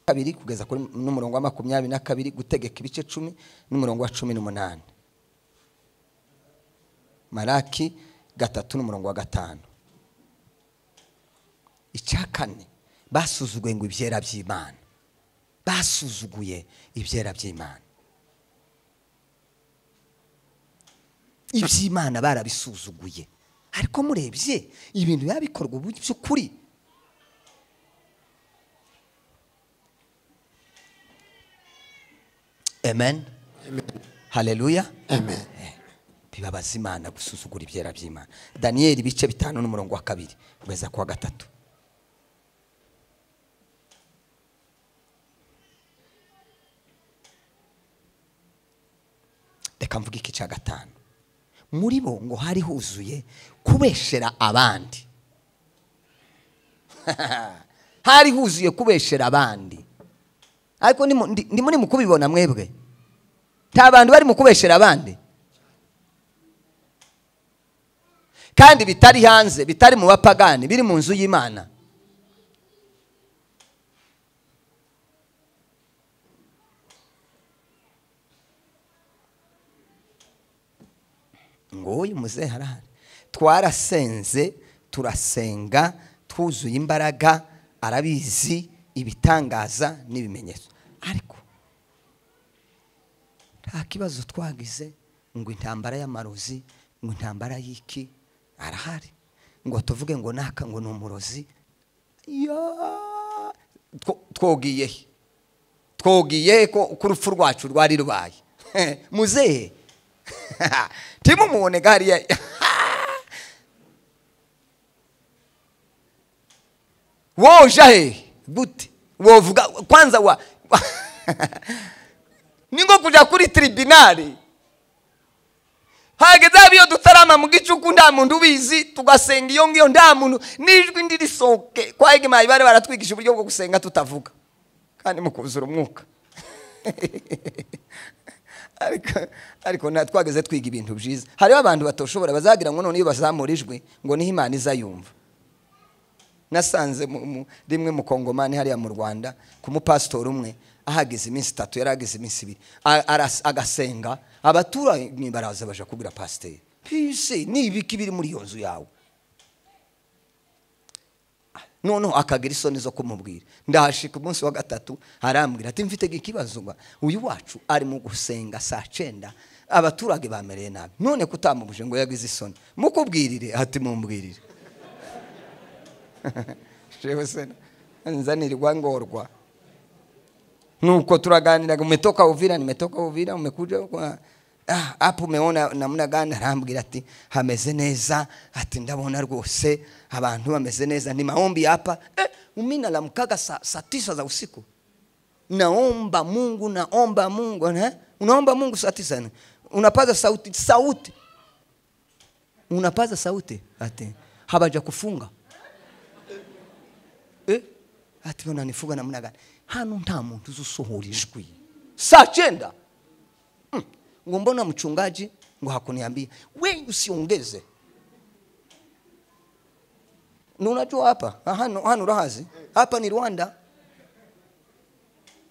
2 kugeza kuri n'umurongo wa 22, gutegeka ibice 10 n'umurongo wa 18, Malaki 3 n'umurongo wa 5. Icyakane, basuzuguye ngo ibyera by'Imana, basuzuguye ibyera by'Imana. Iby'Imana barabisuzuguye, ariko murebye ibintu yabikorwa by'ukuri. Amen. Haleluya. Amen. Bibabaza Imana gusuzugura ibyera by'Imana. Daniel ibice 5 n'umurongo wa 2 kugeza ku wa 3. Reka mvuge iki cya 5. Muri bo ngo hari huzuye kubeshera abandi. Hari huzuye kubeshera abandi. Ariko ndi muri mukubibona mwebwe, nta bantu bari mu kubeshera abandi, kandi bitari hanze, bitari mu bapagani, biri mu nzu y'Imana. Ngo uyu muzehe harahari, twarasenze turasenga twuzuye imbaraga, arabizi ibitangaza n'ibimenyetso, ariko nta kibazo twagize ngo intambara y'amarozi ngo intambara y'iki arahari, ngo tuvuge ngo naka ngo ni umurozi. Twogiye ko kurupfu rwacu rwari rubaye muzehe timumubone gariya woja he gute wovuga kwanza wa ningo kuja kuri tribunali hageze abiyo dutarama mu gicuku nda muntu ubizi tugasenga iyo ngiyo nda muntu nijwi ndirisoke kwa Egemayi bari baratwigisha uburyo bwo gusenga tutavuga kandi mukuzura umwuka ariko natwageze twiga ibintu byiza. Hariho abantu batoshobora bazagira ngo none iyo bazamurijwe ngo niho Imana izayumva. Nasanze rimwe mu Kongomani hariya mu Rwanda ku mupastor umwe ahagize iminsi 3 yaragize iminsi 2 agasenga abaturage baraza baje kubwira pastor pise nibiki biri muri iyo nzu yawe none akagira isoni zo kumubwira. Ndahashika umunsi wa 3 arambwira ati mfite ikibazo ngo uyu wacu ari mu gusenga saa 9 abaturage bamereye nabi none kutamubuje ngo yagize isoni mukubwirire ati mumbwirire jewe sena nzanirirwa ngorwa nuko turaganira umetoka Uvira umekuja kwa hapo umeona namna gani? Arambwira ati hameze neza, ati ndabona rwose abantu bameze neza, ni maombi hapa. Umina la mkaga saa 9 za usiku naomba Mungu unaomba Mungu saa 9 unapaza sauti unapaza sauti ati habaja kufunga ati unanifuga namna gani? Hano nta muntu uzusohorijwe saa 9 ngo mbona mchungaji ngo hakuniambia wewe usiongeze. Unajua hapa hano rahazi hapa ni Rwanda.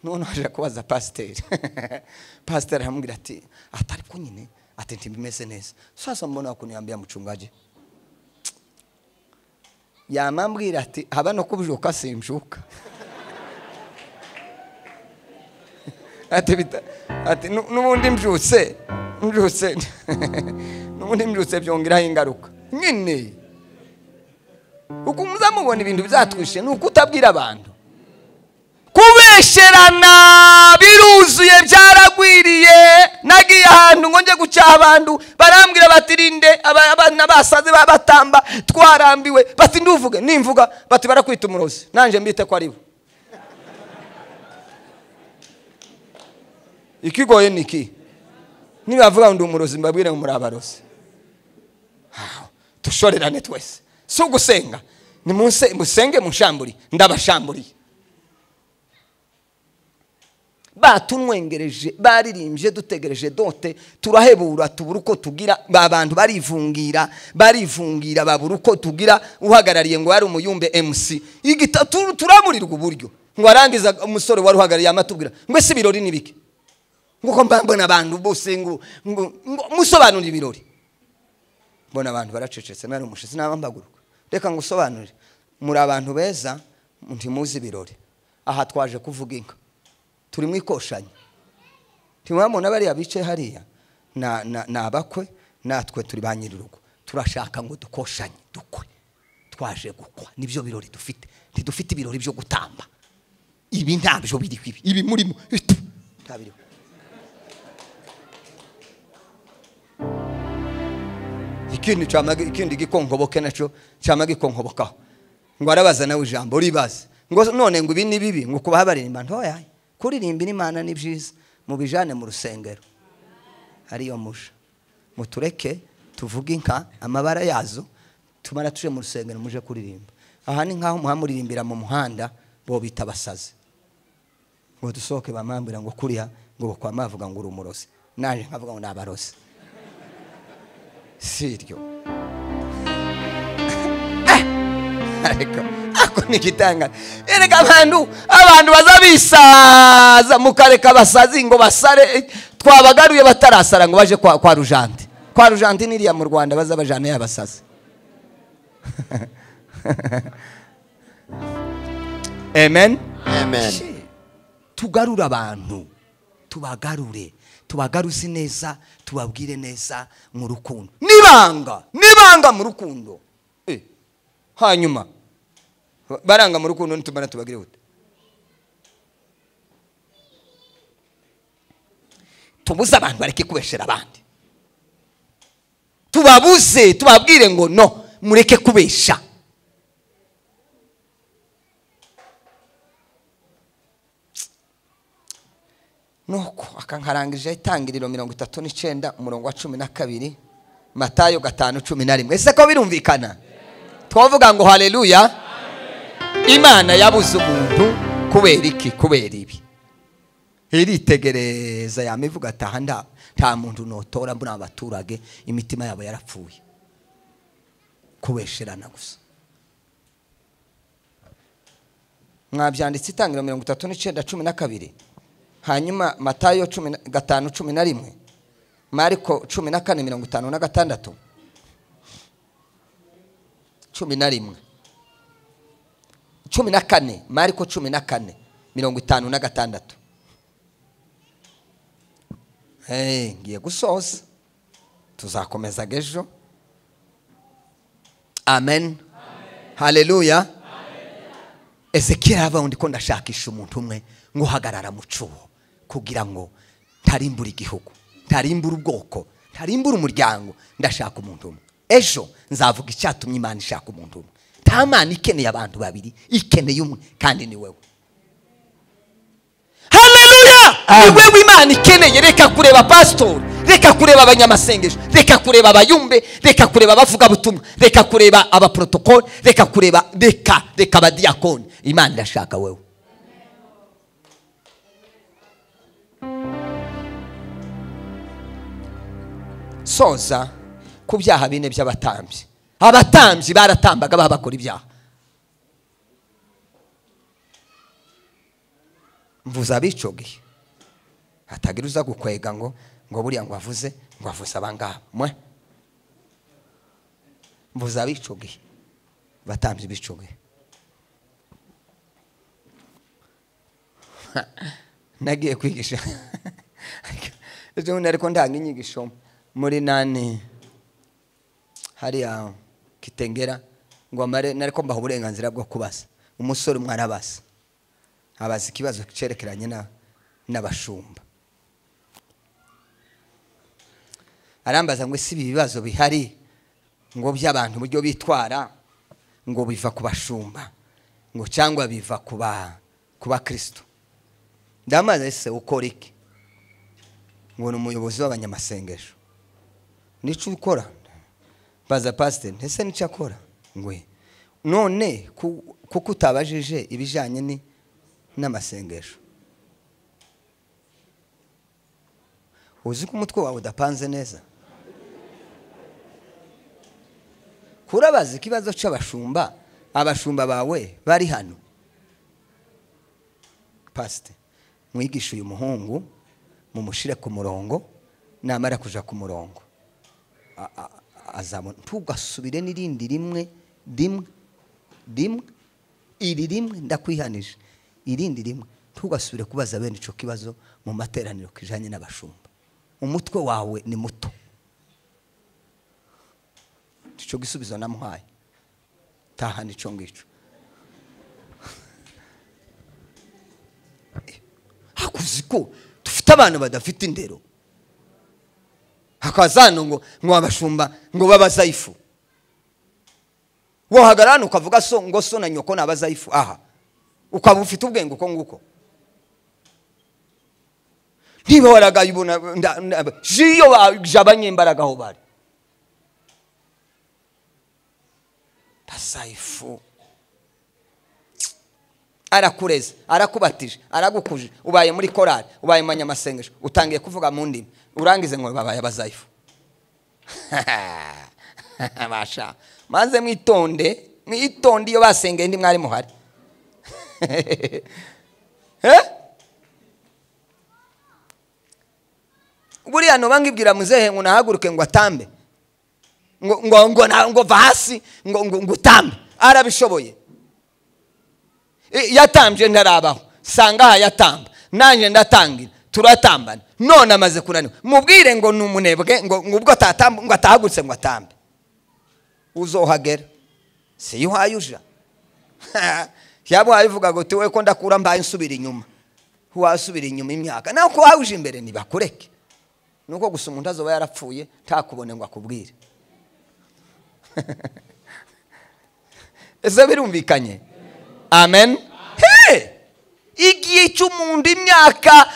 None aje kubaza pastor aramubwira ati atari ko nyine ati ntibimeze neza. Sasa mbona hakuniambia mchungaji? Yamambwira ati haba no kubujoka simjuka ati nubundi mbyutse nubundi mbyutse byongeraho ingaruka nyine. Uko muzamubona ibintu bizatwishe nuko utabwira abantu. Kubesherana biruzuye byaragwiriye. Nagiye ahantu ngo nje gucyaha abantu barambwira batirinde abana basaze babatamba twarambiwe bati nduvuge nimvuga bati barakwita umurozi nanje mbite ko ari bo. Ikigoye niki nibavuga ngo umurozi mbabwire ngo muri abarozi tushorerane twese so gusenga ni musenge mushamburi ndabashamburiye. Batunwengereje baririmbye dutegereje dote turahebura tubura uko tugira abantu barivungira babura uko tugira uhagarariye ngo ari umuyumbe MC igitatu turamurirwa uburyo ngo arangiza umusore wari uhagarariye amatubwira ngo ese birori nibiki ngo mbona abantu bose ngo musobanura ibirori. Mbona abantu baracecetse nari umushitsi nabambaguruka reka ngo usobanure muri abantu beza ntimuzi ibirori. Aha twaje kuvuga inka turi mwikoshanya timwamona bari abice hariya na abakwe natwe turi banyirurugo turashaka ngo dukoshanye dukwe twaje gukwa nibyo birori dufite ntidufite ibirori byo gutamba ibi ntabyo biri ibi murimo ntabiriho. Ikindi gikonkoboke naco cyama gikonkobokaho ngo arabaza nawe ijambo ribaza ngo none ngo ibi ni bibi ngo kuba baririmba ntoya kuririmba Imana ni byiza mubijane mu rusengero hariyo musha mutureke tuvuge inka amabara yazo tumara tuje mu rusengero muje kuririmba. Aha ni nkaho muhamuririmbira mu muhanda bo bita basaze ngo dusohoke bamambira ngo kuriya ngo kwa mavuga ngo urumurozi naje nkavuga ngo nabarozi siryo. Ako nikitanga erega abantu bazabisaza mukareka basazi ngo basare twabagaruye batarasara ngo baje kwa Rujante niriya mu Rwanda bazabajana yabasazi. Amen. Amen. Tugarura abantu tubagarure tubagaruze neza, tubabwire neza mu rukundo, nibanga mu rukundo. Hanyuma baranga mu rukundo, nitumara tubagire gute? Tubuze abantu bareke kubeshera abandi, tubabuze, tubabwire ngo no, mureke kubesha. Nuko akankarangije Itangiriro 39 umurongo wa 12, Matayo 5:11. Ese ko birumvikana? Twavuga ngo haleluya. Imana yabuze umuntu kubera iki? Kubera ibi. Iritegereza yamivuga ati nta muntu notora muri abaturage, imitima yabo yarapfuye kubesherana gusa. Mwabyanditse Itangiriro 39:12, hanyuma Matayo 5:11, Mariko 14:56, 11, 14, Mariko 14:56. Ngiye gusoza, tuzakomeza ejo. Amen. Haleluya. Ezekiel aravuga ndiko ndashakisha umuntu umwe ngo hagarara mu cubo kugira ngo ntarimbura igihugu, ntarimbura ubwoko, ntarimbura umuryango. Ndashaka umuntu umwe. Ejo nzavuga icyatumye Imana ishaka umuntu umwe. Nta Mana ikeneye abantu babiri, ikeneye umwe, kandi ni wewe. Haleluya. Ni wewe Imana ikeneye. Reka kureba pastor, reka kureba abanyamasengesho, reka kureba abayumbe, reka kureba abavuga butumwa, reka kureba aba protocol, reka kureba reka abadiakoni. Imana irashaka wewe. Soza ku byaha bine by'abatambyi. Abatambyi baratambaga babakora ibyaha. Mvuza bicogiye, hatagira uza gukwega ngo buriya ngo avuze abangaba mwe. Mvuza bicogiye, batambyi bicogiye. Nagiye kwigisha ejo nariko ndanga inyigisho muri nani hariya Kitengera, ngo nariko mbaho uburenganzira bwo kubaza. Umusore umwe arabaza, abaza ikibazo cerekeranye n'abashumba. Arambaza ngo isi ibibazo bihari ngo by'abantu buryo bitwara ngo biva ku bashumba ngo cyangwa biva kuba Kristo. Ndamaze ese ukora iki? Ngo ni umuyobozi w'abanyamasengesho. Nico ukora? Baza pastor, ese nico akora? Ngwe none kuko utabajije ibijanye n'amasengesho. Uzi ko umutwe wawe udapanze neza? Kurabaza ikibazo cy'abashumba, abashumba bawe bari hano. Pastor, mwigisha uyu muhungu mumushire ku murongo, namara kuja ku murongo azabona. Tugasubire n'irindi rimwe iri rimwe ndakwihanije, irindi rimwe tugasubire kubaza bene ico kibazo mu materaniro kijanye n'abashumba. Umutwe wawe ni muto. Ico gisubizo namuhaye, tahana ico ngico. Hakuziko dufite abantu badafite indero. Hakazano ngo abashumba ngo babazaifu. Wo hagarana ukavuga so na nyoko nabazaifu. Aha. Ukaba ufite ubwenge uko nguko. Niba waragayibona jiyo jabanye imbaraga ho bari. Bazaifu. Arakureza, arakubatije, aragukuje, ubaye muri korali, ubaye mu banyamasengesho, utangiye kuvuga mu ndimi, urangize ngo babaye abazaifu. Basha, manze mwitonde iyo basengeye ndi mwari muhari. Buriya no bangibwira muzehe ngo nahaguruke ngo atambe. Ngo vasi ngo utambe. Arabishoboye. Yatambye ndarabaho, sanga yatamba, nanje ndatangira, turatambana none amaze kunaniwa mubwire ngo ni umunebwe ngo ubwo atahagurutse ngo atambe uzohagera si yo hayuja yabo hayivuga ngo tiwe ko ndakura mbaye nsubira inyuma wasubira inyuma imyaka naho ko wahuje imbere nibakureke nuko gusa umuntu azoba yarapfuye takubone ngo akubwire ese birumvikanye amen igihe cy'umuntu imyaka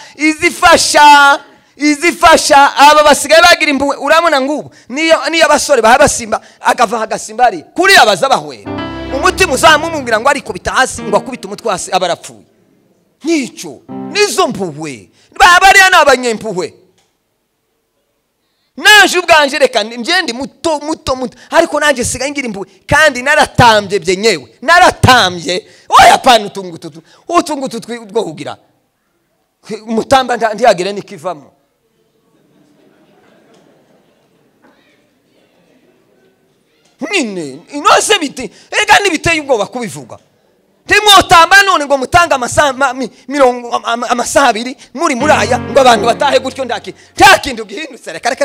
izifasha aba basigaye bagira impuhwe urabona ngubu niyo abasore bahabasimba akava hagasimba ari kuri abaza bahwera umutima uzamumubwira ngo arikubita hasi ngo akubita umutwe hasi abarapfuye nico nizo mpuhwe bariya n'abanyempuhwe naje ubwanje reka ngende muto ariko nanje sigaye ngira impuhwe kandi naratambye byenyewe naratambye oya pana utungutu two kugira umutamba ndiyagire nikivamo nine inose biti ega nibiteye ubwoba kubivuga timotamba none ngo mutanga amasaha abiri muri aya ngo abantu batahe gutyo ntakintu gihindutse reka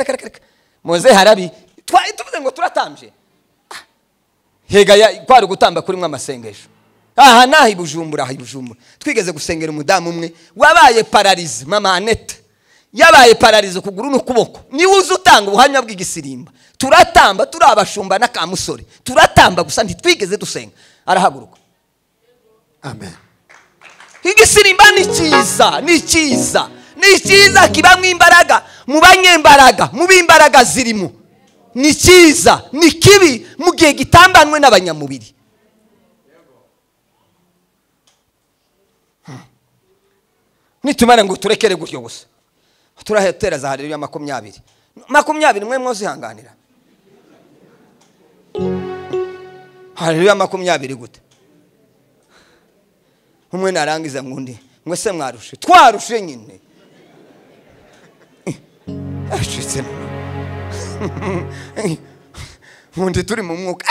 moze harabi tuvuze ngo turatambye hega kwari gutamba kuri mwe amasengesho aha nahi Bujumbura twigeze gusengera umudamu umwe wabaye paralize mama Annette yabaye paralize kuguru n'ukuboko niwe uzutanga ubuhamya bw'igisirimba turatamba turabashumba n'akamusore turatamba gusa ntitwigeze dusenga arahaguruka amen igisirimba ni cyiza kibamwe imbaraga mu banyembaraga mu bimbaraga zirimo ni cyiza ni kibi mu gihe gitambanwe n'abanyamubiri nitumara ngo turekere gutyo gusa turahetera za haleluya 20 mwe mwozihanganira haleluya 20 gute umwe narangiza ngundi mwe se mwarushe twarushe nyine ashitse mundi turi mu mwuka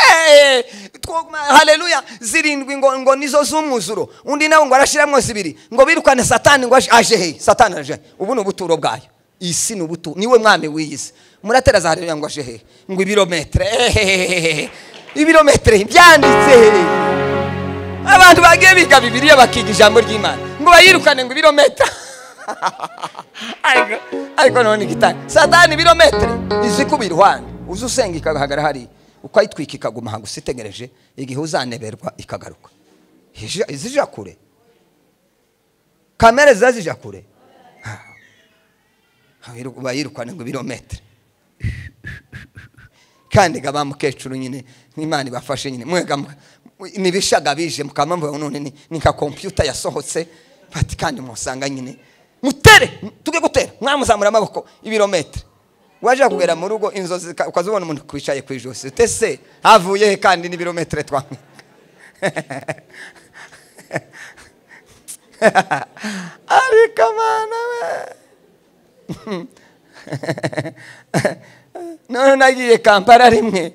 haleluya 7 ngo nizo z'umuzuro undi nawe ngo arashiramwo 2 ngo birukane satani ngo aje satani aje ubu no buturo bwayo isi no butu niwe mwami w'isi muratera za haleluya ngo aje ngo ibirometre byanditse abantu bagiye biga Bibiliya bakiga ijambo ry'Imana ngo bayirukane ngo ibirometre ariko none gitanga satani ibirometre izi kubirwana uzusenga ikagahagara hari ukayitwika ikaguma hagusitegereje igihe uzaneberwa ikagaruka izija kure kamera zazija kure bayirukane ngo ibirometre kandi gabamukecuru nyine n'Imana ibafashe nyine mwega nibishaga bije mukamamva none ni nka computer yasohotse bati kandi musanga nyine mutere tuge gutera mwamuzamura amaboko ibirometre waje kugera mu rugo inzozi ukazubona umuntu kwicaye kwijosi utese havuye kandi n'ibirometre twa ariko mana we none nagiye Kampala rimwe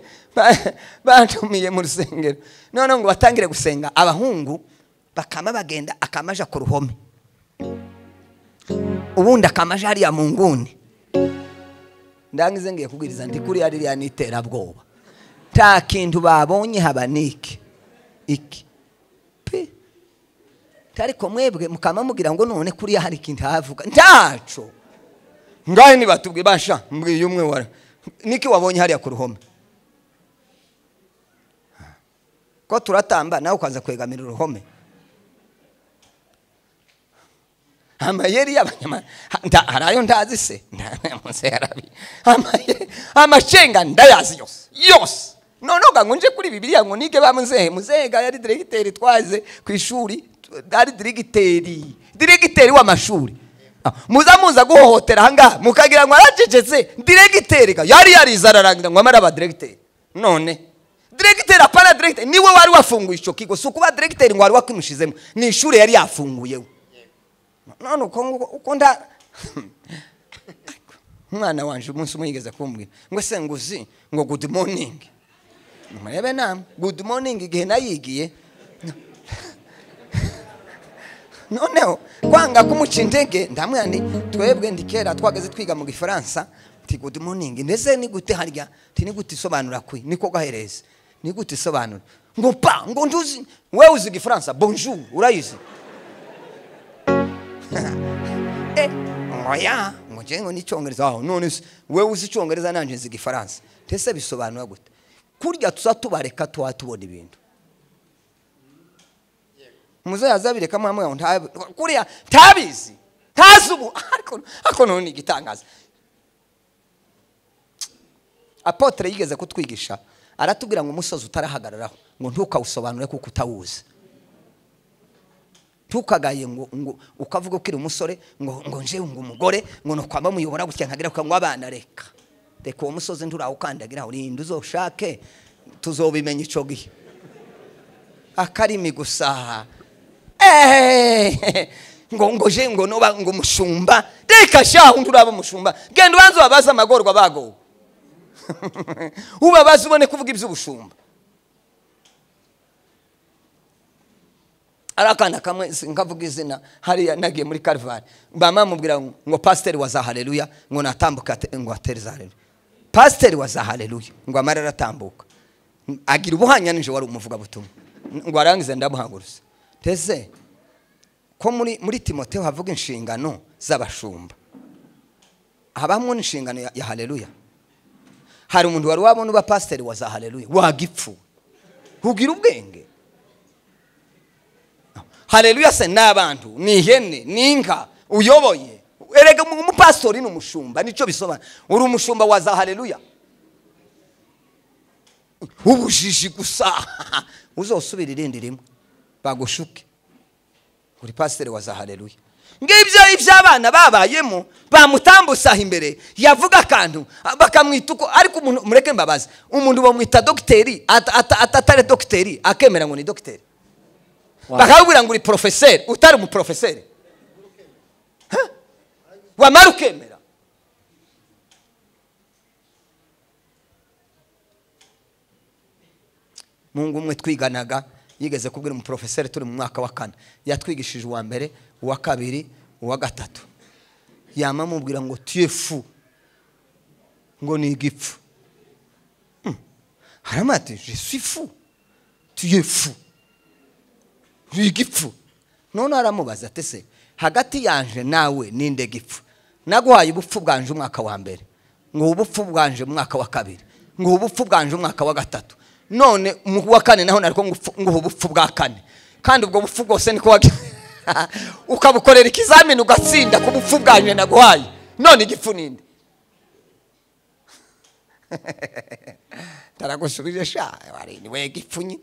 bantumiye mu rusengero none ngo batangire gusenga abahungu bakama bagenda akamaja ku ruhome ubundi akamaja hariya mu nguni ndangize ngiye kubwiriza ndi kuri ari ya nitera bwoba ta kintu babonye habanike iki pe tariko mwebwe mukama mugira ngo none kuri ya hari kintu havuga ndaco ngaye ni batubwe basha mbwiye umwe wara niki wabonye hariya ku ruhome ko turatamba nawe ukaza kwegamira uruhome amayeri y'abanyama harayo ndazi se ndamuze yarabi amacenga ndayazi yose nonoga ngo nje kuri Bibiliya ngo nige muzega yari directeur twaze ku ishuri ari directeur w'amashuri muza guhohotera hanga mukagira ngo aracecetse directeur yari yarizararangira ngo amara aba directeur none directeur apana directeur niwe wari wafunguye ico kigo sukuba directeur ngo wari wakimushizemo ni ishuri yari yafunguye none uko nda mwana wanje umunsi umwigeze kumbwira ngo se nguzi ngo good morning murebe namwe good morning igihe nayigiye noneho kwanga kumuca intege ndamwandi twebwe ndikera twageze twiga mu gifaransa ti good morning ndeze ni gute harya ti ni gute isobanura kwi niko gahereze ni gute isobanura ngo pa ngo nduzi wewe uzi gifaransa bonjour urayizi oya ngo ni cyongereza aho none wewe uzi cyongereza nanje nzi gifaransa tese bisobanura gute kurya tuzatubareka twatubona ibintu muzo yazabireka mwamwe ngo kuriya tabizi tazubu ariko none igitangaza apotre yigeze kutwigisha aratubwira ngo umusozi utarahagararaho ngo ntukawusobanure kuko utawuzi tukagaye ngo ukavuga ukiri umusore ngo nje ngo umugore ngo nokwamba muyobora gutya nkagira ko ngo abana reka uwo musozi nturawukandagira urinde uzoshake tuzobimenya ico gihe akarimi gusa ngo je ngo noba ngo mushumba reka shaho nduraba mushumba genda ubanze wabaza amagorwa bago ubabaza ubone kuvuga iby'ubushumba arakana kamwe nkavuga izina hariya nagiye muri Calvary bamamubwira ngo pastor wa za haleluya ngo natambuka ngo atereza haleluya pastor wa za haleluya ngo amarara atambuka agira ubuhanya nije wari umuvuga butumwa ngo arangize ndamuhanguruse teze ko muri Timotheo havuga inshingano z'abashumba habamwe inshingano ya haleluya hari umuntu wari wabona uba pastor wa za haleluya wagipfu ugira ubwenge haleluya se n'abantu ni ihene ninka uyoboye erega mu pastor ni umushumba nico bisobanura uri umushumba wa za haleluya ubujiji gusa uzosubira irindi rimwe bagushuke uri pastor wa za haleluya ngibyo iby'abana babayemo bamutambusaho imbere yavuga kantu bakamwita uko ariko umuntu mureke mbabaza umuntu bamwita docteur atatare docteur akemera ngo ni docteur bakabwira ngo uri professeur utari mu professeur wamara ukemera Mungu umwe twiganaga yigeze kubwira mu professeur turi mu mwaka wa 4 yatwigishije uwa mbere uwa kabiri uwa gatatu yamamubwira ngo tu fou ngo ni igipfu haramati je suis fou tu es fou ni igipfu none aramubaza tese hagati yanje nawe ninde gipfu naguhaye ubupfu bwanje umwaka wa mbere ngo ubupfu bwanje umwaka wa kabiri ngo ubupfu bwanje umwaka wa gatatu none mu wa kane naho nariko ngo ubupfu bwa kane kandi ubwo bupfu bwose niko ukabukorera ikizamini ugatsinda ku bupfu bwanje naguhaye none igipfu ninde taragusubije sha wari ni we gipfu nyine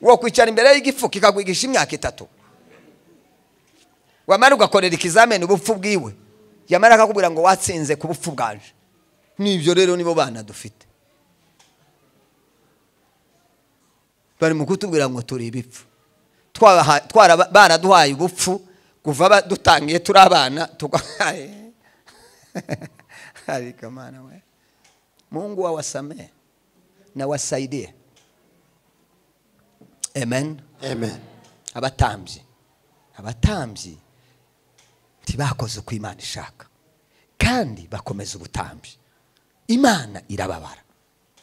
wo kwicara imbere y'igifu kikagwigisha imyaka 3 wamara ugakorera ikizamini ubupfu bwiwe yamara akakubwira ngo watsinze ku bupfu bwanje nibyo rero nibo bana dufite bari mu kutubwira ngo turi ibipfu twara baraduhaye ubupfu kuva dutangiye turi abana tugahaye ariko mana we Mungu awasamee na wasaidie amen amen abatambyi tibakoze uko Imana ishaka kandi bakomeza ubutambyi Imana irababara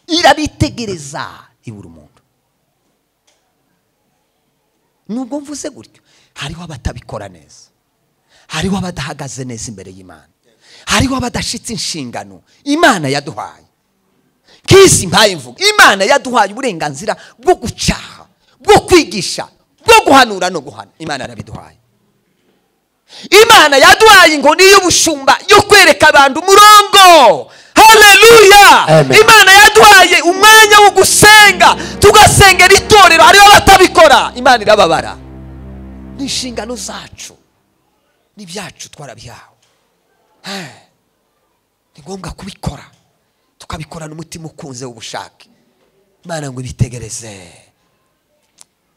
irabitegereza ibura umuntu nubwo mvuze gutyo hariho abatabikora neza hariho abadahagaze neza imbere y'Imana hariho abadashitse inshingano Imana yaduhaye kisi mpaye mvuga Imana yaduhaye uburenganzira bwo gucaha bwo kwigisha bwo guhanura no guhana Imana arabiduhaye Imana yaduhaye ngo niyo bushumba yo kwereka abantu umurongo haleluya Imana yaduhaye umwanya wo gusenga tugasengera itorero hariho abatabikora Imana irababara n'inshingano zacu n'ibyacu twarabihawe ni ngombwa kubikora tukabikora n'umutima ukunze ubushake Imana ngo ibitegereze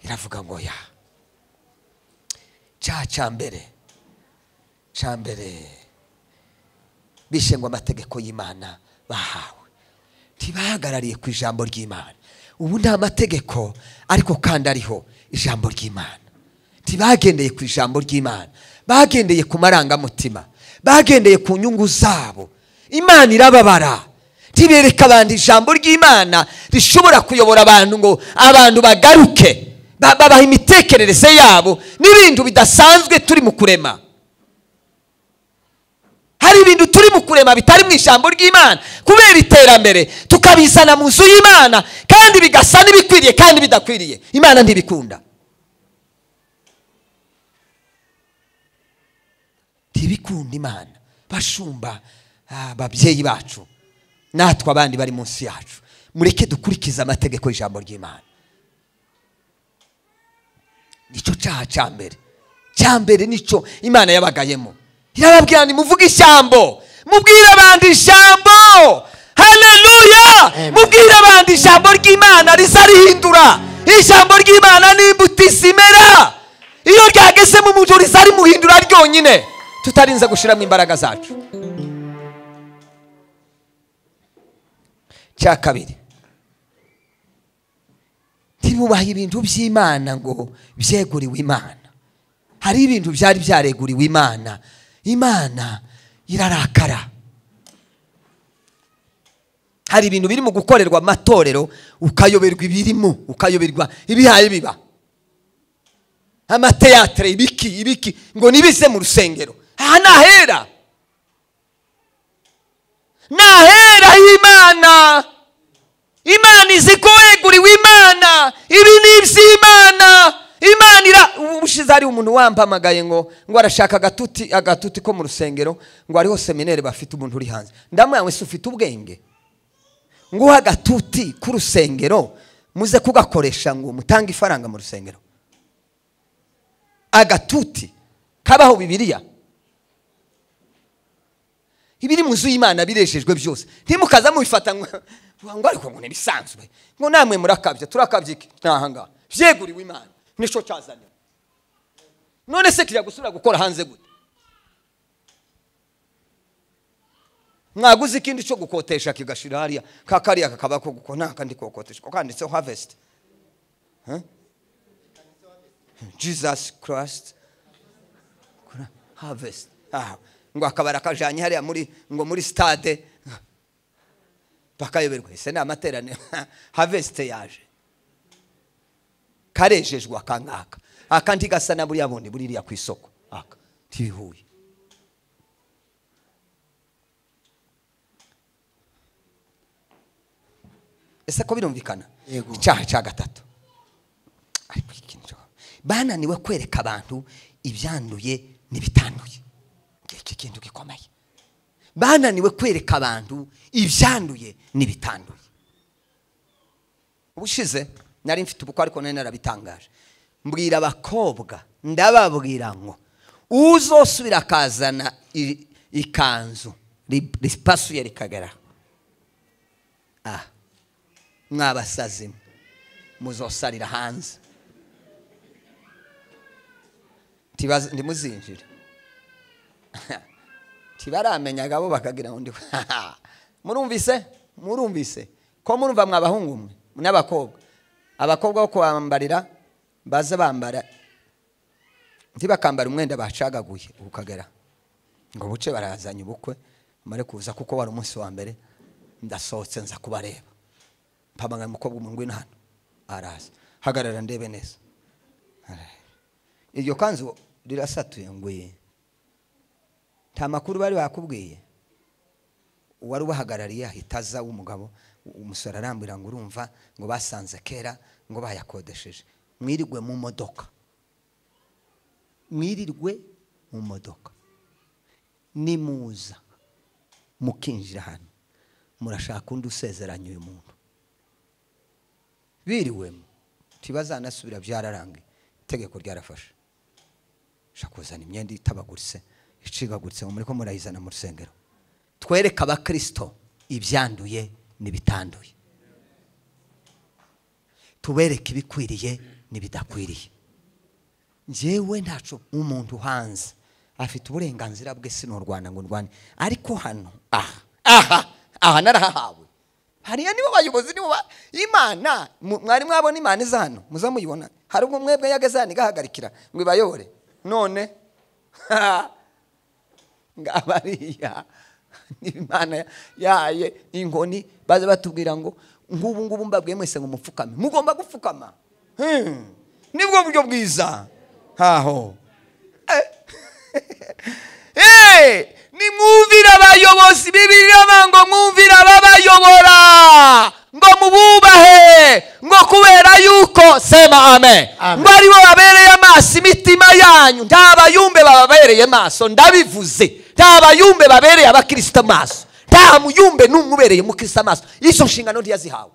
iravuga ngo ya cyambere bishe ngo amategeko y'Imana bahawe tibahagarariye ku ijambo ry'Imana ubu nta mategeko ariko kandi ariho ijambo ry'Imana bagendeye ku ijambo ry'Imana, bagendeye ku marangamutima, bagendeye ku nyungu zabo. Imana irababara, tibereka abantu ijambo ry'Imana rishobora kuyobora abantu ngo abantu bagaruke, babaha imitekerereze yabo n'ibintu bidasanzwe turi mu kurema. Hari ibintu turi mu kurema bitari mu ijambo ry'Imana kubera iterambere, tukabizana mu nzu y'Imana kandi bigasa n'ibikwiriye kandi bidakwiriye. Imana ntibikunda, ntibikunda Imana. Bashumba, ababyeyi bacu, natwe abandi bari munsi yacu, mureke dukurikiza amategeko y'ijambo ry'Imana. Nicyo cyaha cya mbere nicyo Imana yabagayemo. Irababwira ni muvuge ijambo, mubwire abantu ijambo. Haleluya! Mubwire abantu ijambo ry'Imana riza rihindura. Ijambo ry'Imana ni imbuto zimera, iyo ryageze mu muntu riza rimuhindura ryonyine, tutarinze gushiramo imbaraga zacu. Cya kabiri, ntibubahe ibintu by'Imana ngo byeguriwe Imana. Hari ibintu byari byareguriwe Imana, Imana irarakara. Hari ibintu biri mu gukorerwa amatorero ukayoberwa ibirimo, ukayoberwa ibihaye biba. Amateatre ibiki ngo nibize mu rusengero. Aha nahera Imana. Imana iziko yeguriwe Imana, ibi ni iby'Imana. Imana ubushize hari umuntu wampamagaye ngo arashaka agatuti ko mu rusengero, ngo ariho seminere bafite umuntu uri hanze. Ndamwe wese ufite ubwenge ngo uha agatuti ku rusengero muze kugakoresha ngo mutange ifaranga mu rusengero? Agatuti kabaho Bibiliya? Ibiri mu nzu y'Imana bireshejwe byose, ntimukaza mubifata ngo ariko ngo nibisanzwe, ngo namwe murakabye. Turakabye iki? Ntahanga byeguriwe Imana, nico cyazanye. None se kirya gusubira gukora hanze gute? Mwaguze ikindi cyo gukotesha kigashira hariya, kakariya kakaba ko gukona kandi kokotesha ko kanditseho harvest. Jesus Christ harvest. Ngo akabara kajanye hariya muri stade bakayoberwa. Ese ni amaterane harvest yaje karejejwe akangaka, akandi gasa na buri yabundi buririya ku isoko aka tibihuye. Ese ko birumvikana? Icyaha cya gatatu, ariko ikintu bananiwe kwereka abantu ibyanduye n'ibitanduye. Iki kintu gikomeye, bananiwe kwereka abantu ibyanduye n'ibitanduye. Ubushize nari mfite ubukwe ariko nari narabitangaje, mbwira abakobwa ndababwira ngo uzosubira kazana ikanzu ripasuye rikagera mwabasazi muzosarira hanze, ndimuzinjira. Tibaramenya gabo bakagira ngo ndi murumvise ko murumva mwabahungu mwe n'abakobwa. Abakobwa bo kwambarira baza bambara, ntibakambara umwenda bacagaguye ukagera ngo buce barazanye ubukwe mare kuza kuko wari umunsi wa mbere ndasohotse nza kubareba. Mpamanga umukobwa umwe hano araza, hagarara ndebe neza. Iryo kanzu rirasatuye ngwe, nta makuru bari bakubwiye. Uwari ubahagarariye ahitaza w'umugabo, umusore arambira ngo urumva ngo basanze kera ngo bayakodesheje. Mwirirwe mu modoka, nimuza mukinjira hano murashaka undi usezeranya uyu muntu, biriwemo tibazanasubira, byararangiye, itegeko ryarafashe. Shakuzana imyenda itabaguritse icigaguritse muri ko murayizana mu rusengero. Twereka abakristo ibyanduye nibitanduye, tubereke ibikwiriye nibidakwiriye. Njyewe ntaco umuntu hanze afite uburenganzira bwe, sino Rwanda ngo ndwane, ariko hano aha narahawe hariya nibo bayobozi, nibo Imana. Mwari mwabona Imana iza hano, muza muyibona. Hari ubwo mwebwe yageze hano igahagarikira ngo ibayobore, none ngabariya Imana yaye inkoni baze batubwira ngo ngubu mbabwiye mwese ngo mupfukame, mugomba gupfukama. Nibwo buryo bwiza. Haho nimwumvira abayobozi, Bibiliya ngo mwumvira ababayobora, ngo mububahe, ngo kubera yuko, sema amen, ngo aribo babereye amaso imitima yanyu. Nta bayumbe bababereye maso, ndabivuze. Nta bayumbe babereye abakristo amaso, nta muyumbe n'umwe ubereye mukristo amaso. Izo nshingano ntiyazihawe.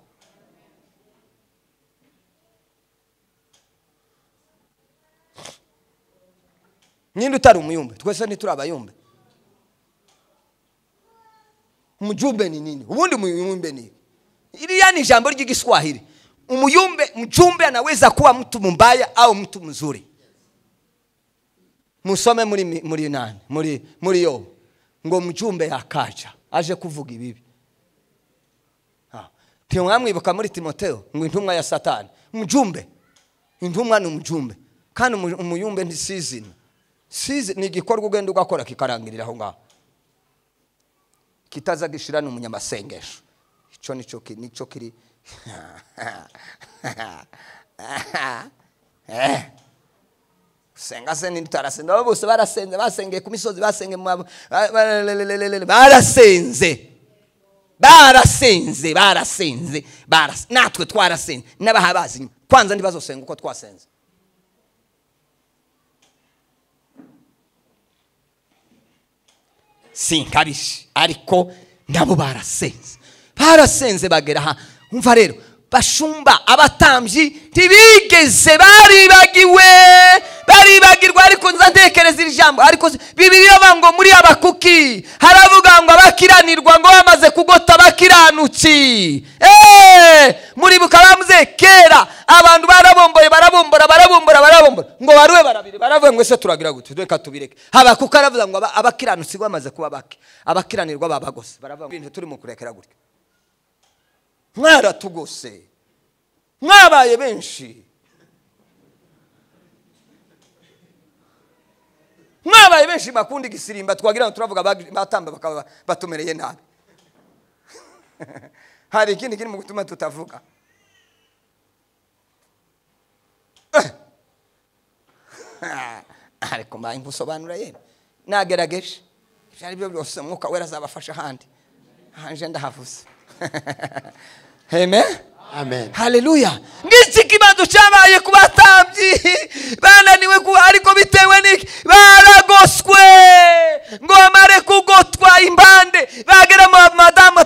Ninde utari umuyumbe? Twese ntituri abayumbe. Umujumbe ni nini? Ubundi umuyumbe ni iliya ni jambo ry'igiswahili. Mjumbe anaweza kuwa mtu mbaya au mtu mzuri. Musome muri nani? Muri Yobu. Ngo mjumbe akaja aje kuvuga ibibi. Tiyo mwamwibuka muri Timotheo ngo intumwa ya Satani. Mjumbe. Intumwa ni umujumbe. Kandi umuyumbe ndi season. Season ni igikorwa ugenda ugakora kikarangirira aho ngaho. Kitaza gishira n'umunyamasengesho. Ico nico kiri. Senga se nitarasenze, bose barasenze, basengeye ku misozi, basenge barasenze, natwe twarasenze, n'abahabazi kwanza ntibazosenga uko twasenze. Sinkabishi ariko nabo barasenze bagera aha. Umva rero, bashumba abatambyi ntibigeze baribagirwa, ariko nza ntekereza iri jambo. Ariko Bibiliya ngo muri Habakuki haravuga ngo abakiranirwa ngo bamaze kugota abakiranutsi. Muribuka bamuze kera abantu barabombora ngo baruwe barabiri, baravuga ngo ese turagira gute, reka tubireke. Habakuki aravuga ngo abakiranutsi bamaze kuba bake, abakiranirwa babagose. Baravuga ngo ibintu turi mu kurekera gutya. Mwaratugose, mwabaye benshi, bakunda igisirimba, twagira ngo turavuga batamba bakaba batumereye nabi. Hari ikindi kiri mu gutuma tutavuga. Ariko mbaye ngusobanura yene nagerageje byari byo byose, Mwuka Wera azabafasha handi hanje ndahavuze. Amen. Amen. Hallelujah. Ngiki kibanzo cyabaye ku batambyi bananiwe kuba, ariko bitewe n'iki baragoswe ngo amare kugotwa impande. Bagera mu madamu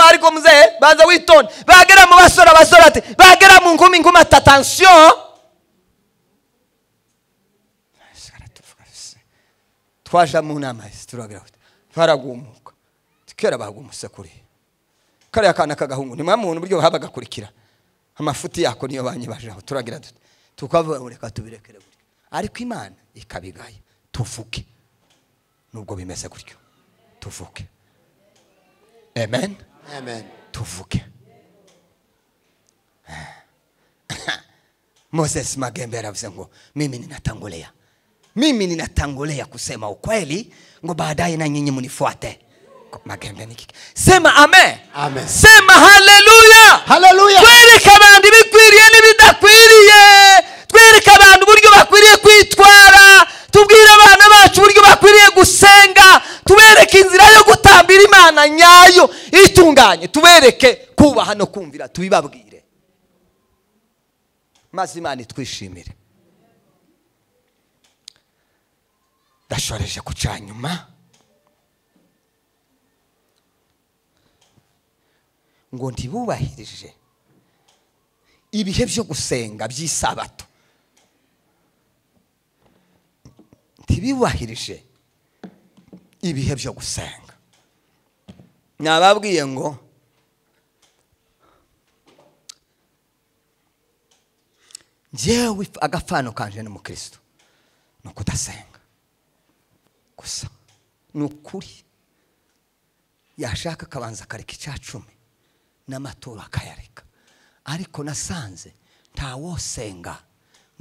ariko muzehe banza witonde. Bagera mu basora ati, bagera mu nkumi ati attention. Twaje mu nama turagira baragumuka, tikera bagumuse kuri kare akana kagahungu. Ni mwamuntu buryo habagakurikira amafuti yako niyo banyibajeho. Turagira tukavuga ureka tubirekere gutyo, ariko Imana ikabigaya. Tuvuke nubwo bimeze gutyo, tuvuke. Amen. Tuvuke. Moses Magembe aravuze ngo mimi ninatangolea kusema ukweli, ngo baadaye na nyinyi mnifuate. Magembe niki? Sema amen. Amen. Sema haleluya. Haleluya. Twereka abantu bikwiriye n'ibidakwiriye. Twereka abantu buryo bakwiriye kwitwara. Tubwire abana bacu buryo bakwiriye gusenga. Tubereke inzira yo gutambira Imana nyayo itunganye. Tubereke kubaha no kumvira, tubibabwire. Maze Imana itwishimire. Dashoreje kucanyuma ngo ntibubahirije ibihe byo gusenga by'isabato. Ntibubahirije ibihe byo gusenga. Nababwiye ngo njyewe agafano kanje n'umukristo no kudasenga gusa. Nukuri yashaka kabanza kareka icya 10 n'amaturo akayareka. Ariko nasanze ntawosenga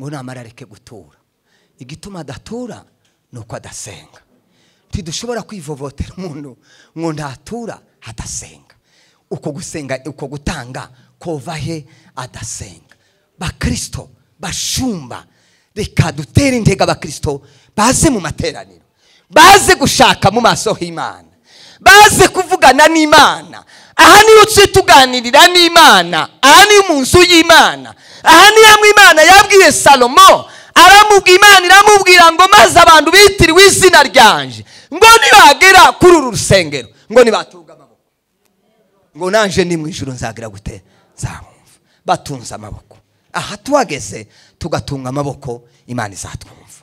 ngo namara areke gutura. Igituma adatura nuko adasenga. Ntidushobora kwivovotera umuntu ngo ndatura hadasenga. Uko gusenga, uko gutanga kova he adasenga. Bakristo bashumba, reka dutere intege abakristo baze mu materaniro, baze gushaka mu maso h'Imana, baze kuvugana n'Imana. Aha niyo tuganirira n'Imana, aha ni mu nzu y'Imana, aha ni hamwe Imana yabwiye Salomo, aramubwira Imana iramubwira ngo maze abantu bitiriwe izina ryanje ngo nibagera kuri uru rusengero ngo nibatunga amaboko ngo nanje ni mu ijuru nzagira gute nzamumva. Batunze amaboko. Aha tuhageze tugatunga amaboko, Imana izatwumva.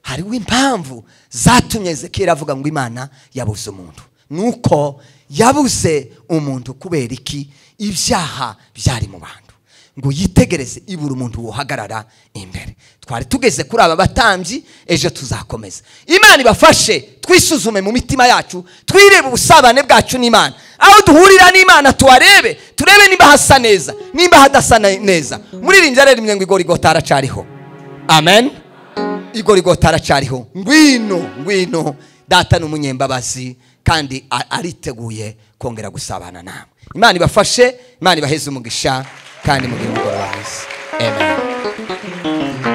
Hariho impamvu zatumye Ezekiel avuga ngo Imana yabuze umuntu. Nuko yabuze umuntu kubera iki? Ibyaha byari mu bantu. Ngo yitegereze ibura umuntu wohagarara imbere. Twari tugeze kuri aba batambyi, ejo tuzakomeza. Imana ibafashe twisuzume mu mitima yacu, twirebe ubusabane bwacu n'Imana. Aho duhurira n'Imana tuwarebe, turebe nimba hasa neza, nimba hadasa neza. Muririmbyi rero imwe ngo Igorigota aracariho. Amen. Igorigota aracariho. Ngwino data n'umunyembabazi kandi ariteguye kongera gusabana namwe. Imana ibafashe, Imana ibaheze umugisha kandi mugire umugoroba mwiza. Amen.